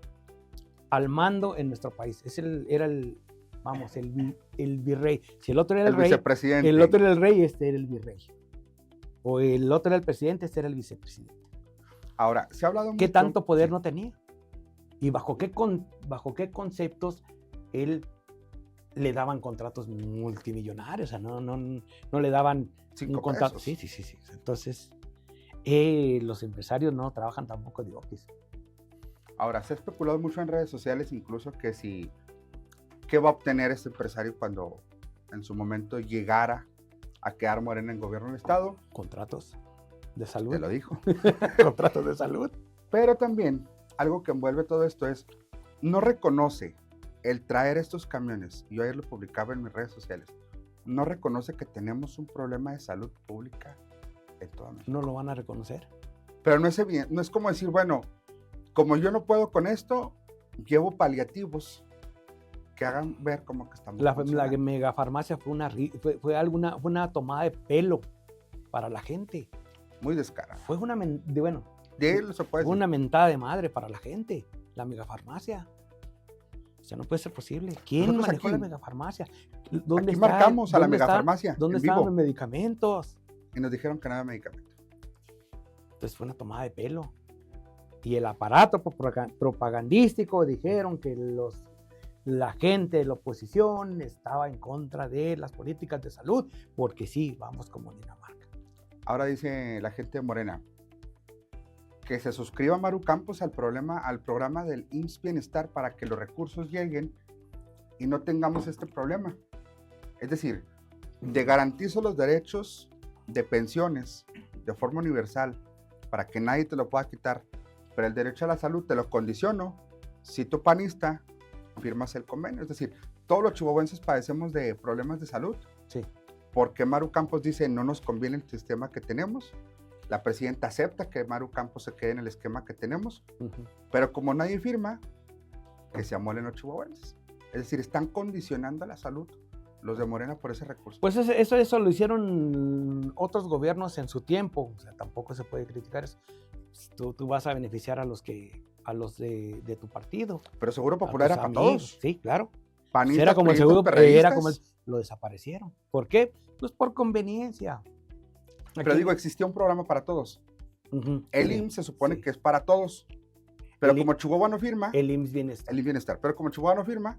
al mando en nuestro país. Era el virrey. Si el otro era
el
el rey,
vicepresidente.
el otro era el rey, este era el virrey. O el otro era el presidente, este era el vicepresidente.
Ahora, se ha hablado mucho...
¿Qué tanto poder
Sí.
no tenía? ¿Y bajo qué conceptos él le daban contratos multimillonarios? O sea, no le daban
5
un contrato.
pesos.
Sí. Entonces, los empresarios no trabajan tampoco de office.
Ahora, se ha especulado mucho en redes sociales, incluso que si... ¿Qué va a obtener este empresario cuando en su momento llegara a quedar Morena en gobierno del estado?
Contratos de salud.
Te lo dijo.
Contratos de salud.
Pero también, algo que envuelve todo esto es, no reconoce el traer estos camiones, yo ayer lo publicaba en mis redes sociales, no reconoce que tenemos un problema de salud pública en todo México.
No lo van a reconocer.
Pero no es como decir, bueno, como yo no puedo con esto, llevo paliativos que hagan ver como que estamos
La
funcionando.
megafarmacia fue una tomada de pelo para la gente.
Muy descarado.
Fue
De él se puede
fue
decir.
una mentada de madre para la gente, la megafarmacia. O sea, no puede ser posible. ¿Quién
Nosotros
manejó
aquí-
la megafarmacia? ¿Dónde
Aquí marcamos a la
dónde
megafarmacia,
¿Dónde
en
estaban
vivo.
los medicamentos?
Y nos dijeron que no había medicamento.
Entonces fue una tomada de pelo. Y el aparato propagandístico dijeron que la gente de la oposición estaba en contra de las políticas de salud, porque sí, vamos como Dinamarca.
Ahora dice la gente de Morena que se suscriba Maru Campos al programa del IMSS Bienestar para que los recursos lleguen y no tengamos este problema. Es decir, te garantizo los derechos de pensiones de forma universal para que nadie te lo pueda quitar, pero el derecho a la salud te lo condiciono si tú, panista, firmas el convenio. Es decir, todos los chihuahuenses padecemos de problemas de salud.
Sí.
Porque Maru Campos dice no nos conviene el sistema que tenemos. La presidenta acepta que Maru Campos se quede en el esquema que tenemos, pero como nadie firma, que se amuelen los chihuahuenses. Es decir, están condicionando a la salud los de Morena por ese recurso.
Pues eso lo hicieron otros gobiernos en su tiempo, o sea, tampoco se puede criticar eso. Tú vas a beneficiar a los de tu partido.
Pero Seguro Popular era para todos.
Sí, claro.
Panistas,
era como el
priistas,
seguro,
perredistas.
lo desaparecieron. ¿Por qué? Pues por conveniencia.
Pero digo, existía un programa para todos. El IMSS se supone que es para todos. Pero como Chihuahua no firma.
El IMSS Bienestar.
El IMSS Bienestar. Pero como Chihuahua no firma.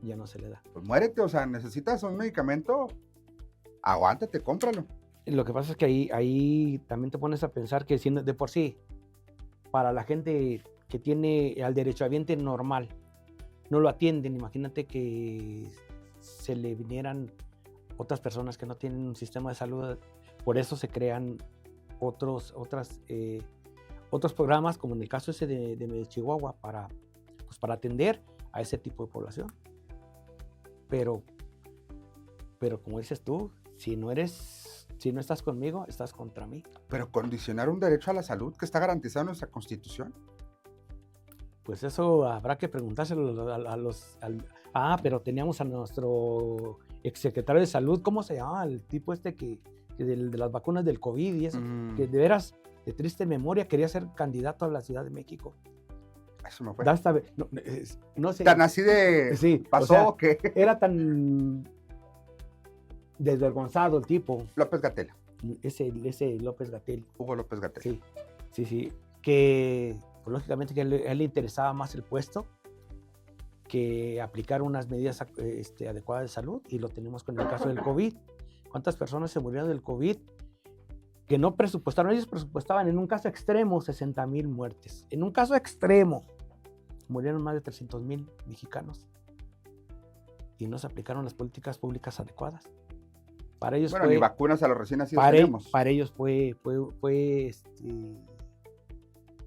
Ya no se le da.
Pues muérete, o sea, necesitas un medicamento. Aguántate, cómpralo.
Lo que pasa es que ahí también te pones a pensar que siendo de por sí, para la gente que tiene al derechohabiente normal, no lo atienden. Imagínate que se le vinieran otras personas que no tienen un sistema de salud. Por eso se crean otros programas, como en el caso ese de Chihuahua, para atender a ese tipo de población. Pero como dices tú, si no estás conmigo, estás contra mí.
Pero condicionar un derecho a la salud que está garantizado en nuestra Constitución.
Pues eso habrá que preguntárselo a los... pero teníamos a nuestro exsecretario de Salud, ¿cómo se llama? El tipo que de las vacunas del COVID y eso, que de veras, de triste memoria, quería ser candidato a la Ciudad de México.
Eso me fue.
No sé.
Tan así de...
Sí,
pasó que...
Era tan desvergonzado el tipo.
López-Gatell.
Ese López-Gatell.
Hugo López-Gatell.
Sí. Que, pues, lógicamente, que a él le interesaba más el puesto que aplicar unas medidas adecuadas de salud, y lo tenemos con el caso del COVID. ¿Cuántas personas se murieron del COVID que no presupuestaron? Ellos presupuestaban en un caso extremo 60,000 muertes. En un caso extremo murieron más de 300,000 mexicanos y no se aplicaron las políticas públicas adecuadas. Para ellos
ni vacunas a los recién nacidos tenemos.
Para ellos fue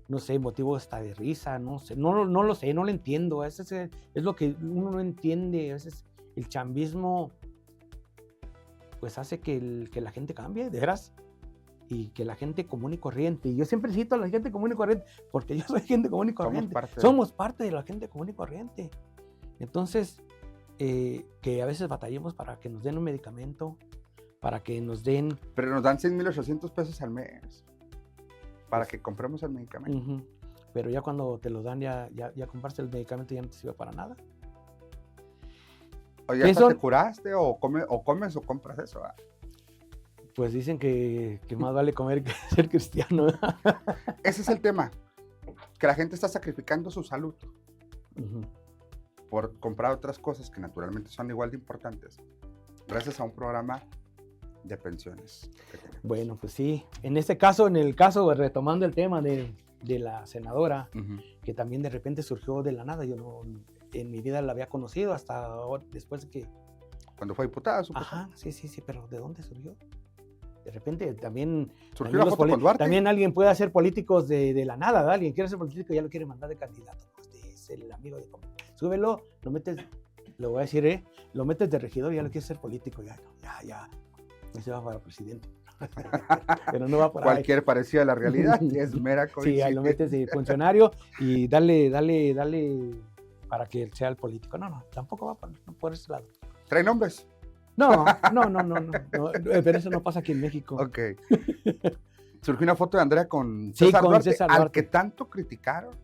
no sé, motivo hasta de risa, no sé, no lo sé, no lo entiendo. Es lo que uno no entiende. A veces el chambismo pues hace que la gente cambie, de veras, y que la gente común y corriente. Y yo siempre cito a la gente común y corriente porque yo soy gente común y corriente. Somos parte de la gente común y corriente. Entonces, que a veces batallemos para que nos den un medicamento, para que nos den...
Pero nos dan 6,800 pesos al mes para que compremos el medicamento.
Pero ya cuando te lo dan, ya compraste el medicamento y ya no te sirve para nada.
O ya te curaste, o comes o compras eso.
Pues dicen que más vale comer que ser cristiano.
Ese es el tema, que la gente está sacrificando su salud por comprar otras cosas que naturalmente son igual de importantes, gracias a un programa de pensiones.
Bueno, pues sí, en el caso, retomando el tema de la senadora, que también de repente surgió de la nada. Yo no, en mi vida la había conocido hasta ahora, después de que...
Cuando fue diputada,
Ajá, sí, pero ¿de dónde surgió? De repente también...
Surgió la foto con Duarte.
También alguien puede hacer políticos de la nada, ¿verdad? Alguien quiere ser político y ya lo quiere mandar de candidato. Es el amigo de... Súbelo, lo metes, lo voy a decir, lo metes de regidor y ya lo quieres ser político. Ya. Y se va para presidente. Pero no va por ahí.
Cualquier parecido a la realidad es mera coincidencia.
Sí, ahí lo metes de funcionario y dale para que sea el político. No, tampoco va por ese lado.
¿Trae nombres?
No, pero eso no pasa aquí en México.
Ok. Surgió una foto de Andrea con César Duarte, al que tanto criticaron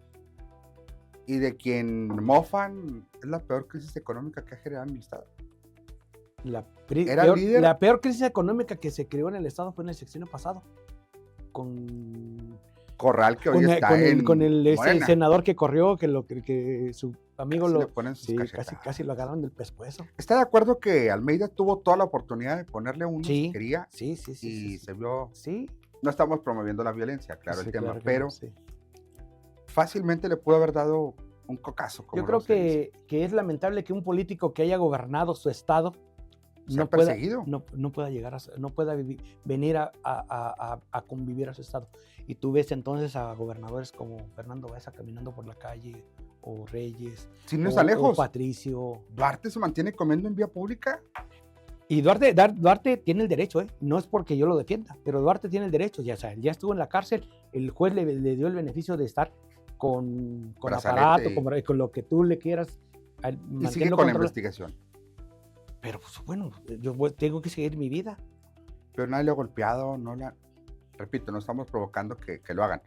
y de quien mofan. Es la peor crisis económica que ha generado en el Estado.
La peor crisis económica que se creó en el Estado fue en el sexenio pasado. Con
Corral, que hoy está
con el senador que corrió, que amigo
Casi le ponen sus
sí,
cachetadas.
casi lo agarraron del pescuezo.
¿Está de acuerdo que Almeida tuvo toda la oportunidad de ponerle uno si
Sí,
quería
sí, sí, sí,
y
sí,
se vio?
sí,
No estamos promoviendo la violencia, claro, el
sí,
tema,
claro que no,
pero
sí.
fácilmente le pudo haber dado un cocazo, como
Yo
luego
creo
se dice.
que es lamentable que un político que haya gobernado su estado
Sea perseguido.
no pueda llegar no pueda venir a convivir a su estado. Y tú ves entonces a gobernadores como Fernando Baeza caminando por la calle, o Reyes,
Si no está lejos,
o Patricio.
Duarte se mantiene comiendo en vía pública.
Y Duarte tiene el derecho, no es porque yo lo defienda, pero Duarte tiene el derecho, ya estuvo en la cárcel, el juez le dio el beneficio de estar con aparato, con lo que tú le quieras.
Y sigue con la investigación.
Pero pues bueno, yo tengo que seguir mi vida.
Pero nadie le ha golpeado, repito, no estamos provocando que lo hagan.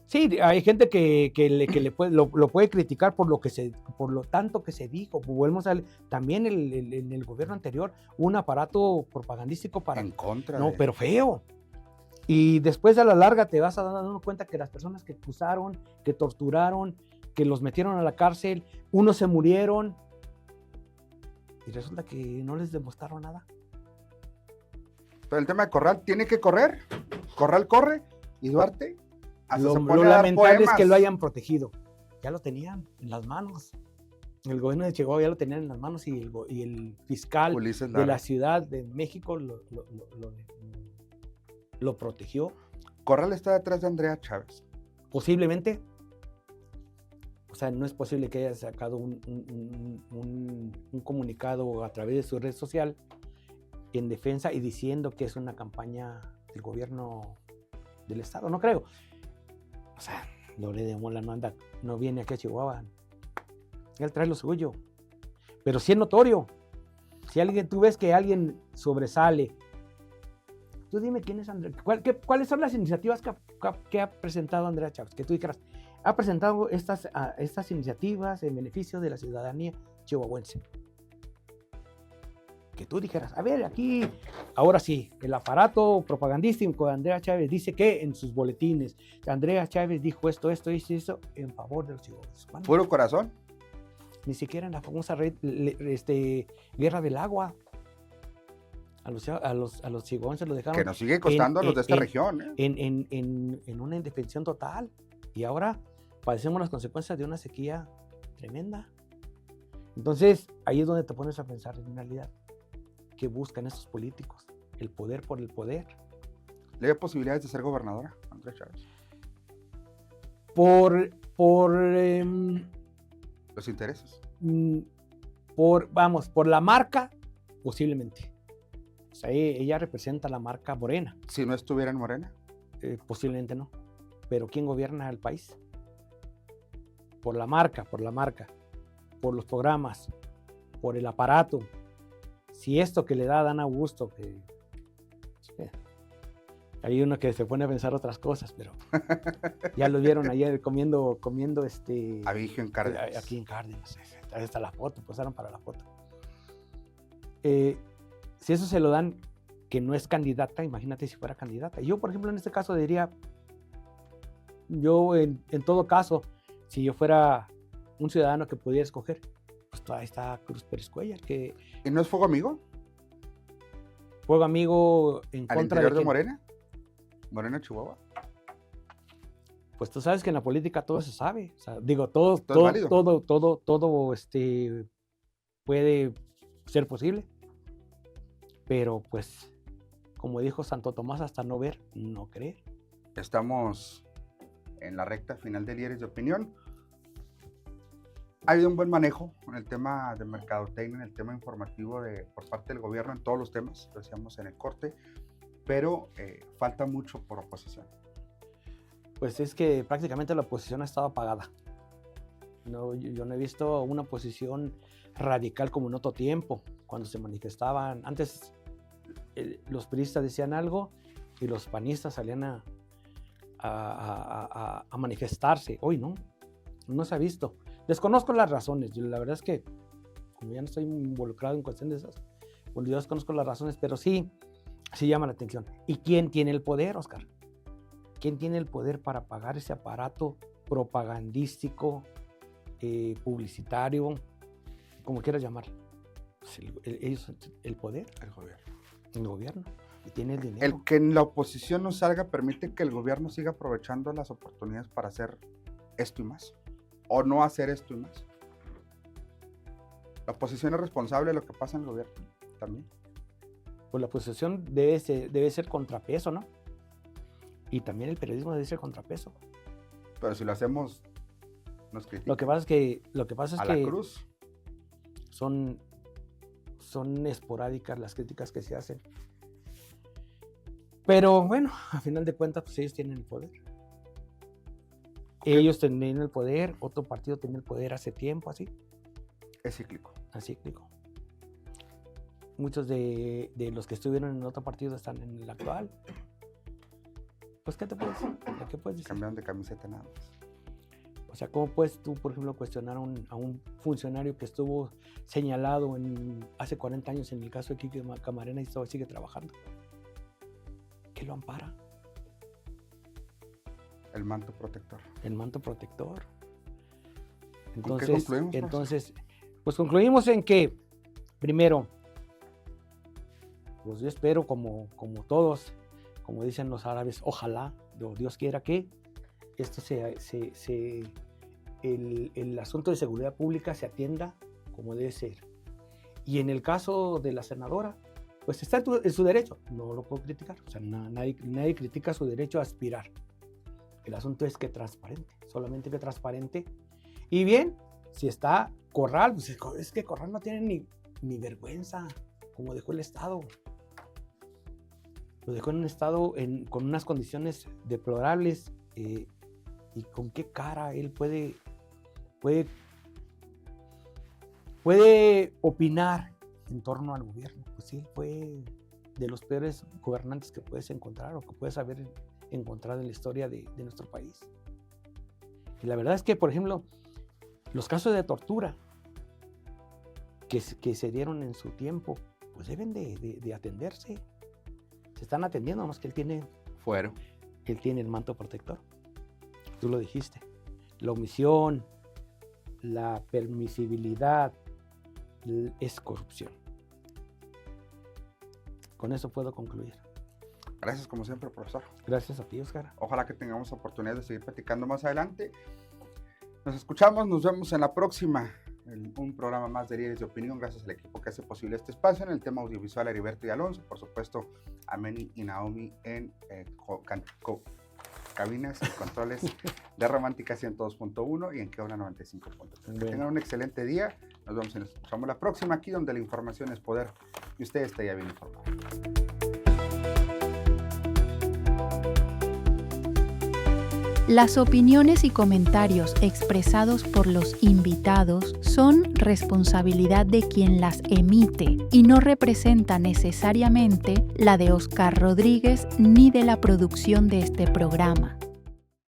Sí, hay gente que lo puede criticar por lo tanto que se dijo. También en el gobierno anterior un aparato propagandístico para
en contra.
Pero feo. Y después a la larga te vas dando cuenta que las personas que acusaron, que torturaron, que los metieron a la cárcel, unos se murieron y resulta que no les demostraron nada.
Pero el tema de Corral tiene que correr. Corral corre y Duarte
Lo lamentable es que lo hayan protegido. Ya lo tenían en las manos. El gobierno de Chihuahua ya lo tenían en las manos y el fiscal de la Ciudad de México lo protegió.
Corral está detrás de Andrea Chávez.
Posiblemente. O sea, no es posible que haya sacado un comunicado a través de su red social en defensa y diciendo que es una campaña del gobierno del estado. No creo. O sea, Loret de Mola no viene aquí a Chihuahua. Él trae lo suyo. Pero sí es notorio. Si tú ves que alguien sobresale, tú dime quién es Andrea. ¿Cuáles son las iniciativas que ha presentado Andrea Chávez? Que tú dijeras, ha presentado estas iniciativas en beneficio de la ciudadanía chihuahuense. Que tú dijeras, a ver, aquí, ahora sí, el aparato propagandístico de Andrea Chávez dice que en sus boletines, Andrea Chávez dijo esto en favor de los chihuahuenses. Bueno,
¿Puro corazón?
Ni siquiera en la famosa guerra del agua. A los chihuahuenses los dejaron.
Que nos sigue costando a los de esta región.
En una indefensión total. Y ahora padecemos las consecuencias de una sequía tremenda. Entonces, ahí es donde te pones a pensar en realidad. ¿Qué buscan estos políticos? El poder por el poder.
¿Le ve posibilidades de ser gobernadora, Andrea Chávez?
Por
los intereses.
Por la marca, posiblemente. O sea, ella representa la marca Morena.
Si no estuviera en Morena.
Posiblemente no. Pero ¿quién gobierna el país? Por la marca, por los programas, por el aparato. Si esto que le da a Dan Augusto, hay uno que se pone a pensar otras cosas, pero ya lo vieron ayer comiendo
a Vigio en Cárdenas.
Aquí en Cárdenas. Ahí está la foto, posaron para la foto. Si eso se lo dan, que no es candidata, imagínate si fuera candidata. Yo, por ejemplo, en este caso diría, yo en todo caso, si yo fuera un ciudadano que pudiera escoger, pues ahí está Cruz Pérez Cuellar.
¿Y no es Fuego Amigo?
Fuego Amigo en contra
de Morena. Morena, Chihuahua.
Pues tú sabes que en la política todo se sabe. O sea, digo, todo puede ser posible. Pero pues, como dijo Santo Tomás, hasta no ver, no creer.
Estamos en la recta final de Líderes de Opinión. Ha habido un buen manejo en el tema de mercadotecnia, en el tema informativo por parte del gobierno, en todos los temas, lo decíamos en el corte, pero falta mucho por oposición.
Pues es que prácticamente la oposición ha estado apagada. Yo no he visto una oposición radical como en otro tiempo, cuando se manifestaban. Antes los priistas decían algo y los panistas salían a manifestarse. Hoy no se ha visto. Desconozco las razones. La verdad es que, como ya no estoy involucrado en cuestiones de esas, pues yo desconozco las razones, pero sí llama la atención. ¿Y quién tiene el poder, Oscar? ¿Quién tiene el poder para pagar ese aparato propagandístico publicitario, como quieras llamarlo. Pues ellos, el poder, el gobierno, y tiene el dinero.
El que en la oposición no salga permite que el gobierno siga aprovechando las oportunidades para hacer esto y más, o no hacer esto y más. La oposición es responsable de lo que pasa en el gobierno también.
Pues la oposición debe ser contrapeso, ¿no? Y también el periodismo debe ser contrapeso.
Pero si lo hacemos, nos critican.
Lo que pasa es que
a la cruz.
Son esporádicas las críticas que se hacen. Pero bueno, a final de cuentas, pues ellos tienen el poder. Ellos tenían el poder, otro partido tenía el poder hace tiempo, así.
Es cíclico.
Es cíclico. Muchos de los que estuvieron en otro partido están en el actual. Pues, ¿qué te puedes decir? ¿Qué puedes decir?
Cambiaron de camiseta nada más.
O sea, ¿cómo puedes tú, por ejemplo, cuestionar a un funcionario que estuvo señalado hace 40 años en el caso de Quique Camarena y sigue trabajando? ¿Qué lo ampara?
El manto protector.
El manto protector.
Entonces, ¿con qué concluimos?
Entonces, pues concluimos en que, primero, pues yo espero como todos, como dicen los árabes, ojalá, Dios quiera que esto el asunto de seguridad pública se atienda como debe ser. Y en el caso de la senadora, pues está en su derecho, no lo puedo criticar, o sea, nadie critica su derecho a aspirar. El asunto es que transparente, solamente que transparente. Y bien, si está Corral, pues es que Corral no tiene ni vergüenza, como dejó el Estado. Lo dejó en un estado con unas condiciones deplorables, y con qué cara él puede opinar en torno al gobierno. Pues sí, fue de los peores gobernantes que puedes encontrar o que puedes haber encontrado en la historia de nuestro país. Y la verdad es que, por ejemplo, los casos de tortura que se dieron en su tiempo, pues deben de atenderse. Se están atendiendo, más que él tiene el manto protector. Tú lo dijiste. La omisión, la permisibilidad es corrupción. Con eso puedo concluir.
Gracias como siempre, profesor.
Gracias a ti, Oscar.
Ojalá que tengamos oportunidad de seguir platicando más adelante. Nos escuchamos, nos vemos en la próxima. Un programa más de Líderes de Opinión, gracias al equipo que hace posible este espacio. En el tema audiovisual, Heriberto y Alonso, por supuesto, a Meni y Naomi en cabinas y controles de Romántica 102.1 y en Quebra 95.3. Que tengan un excelente día. Nos vemos y nos escuchamos la próxima, aquí donde la información es poder y usted está ya bien informado.
Las opiniones y comentarios expresados por los invitados son responsabilidad de quien las emite y no representa necesariamente la de Oscar Rodríguez ni de la producción de este programa.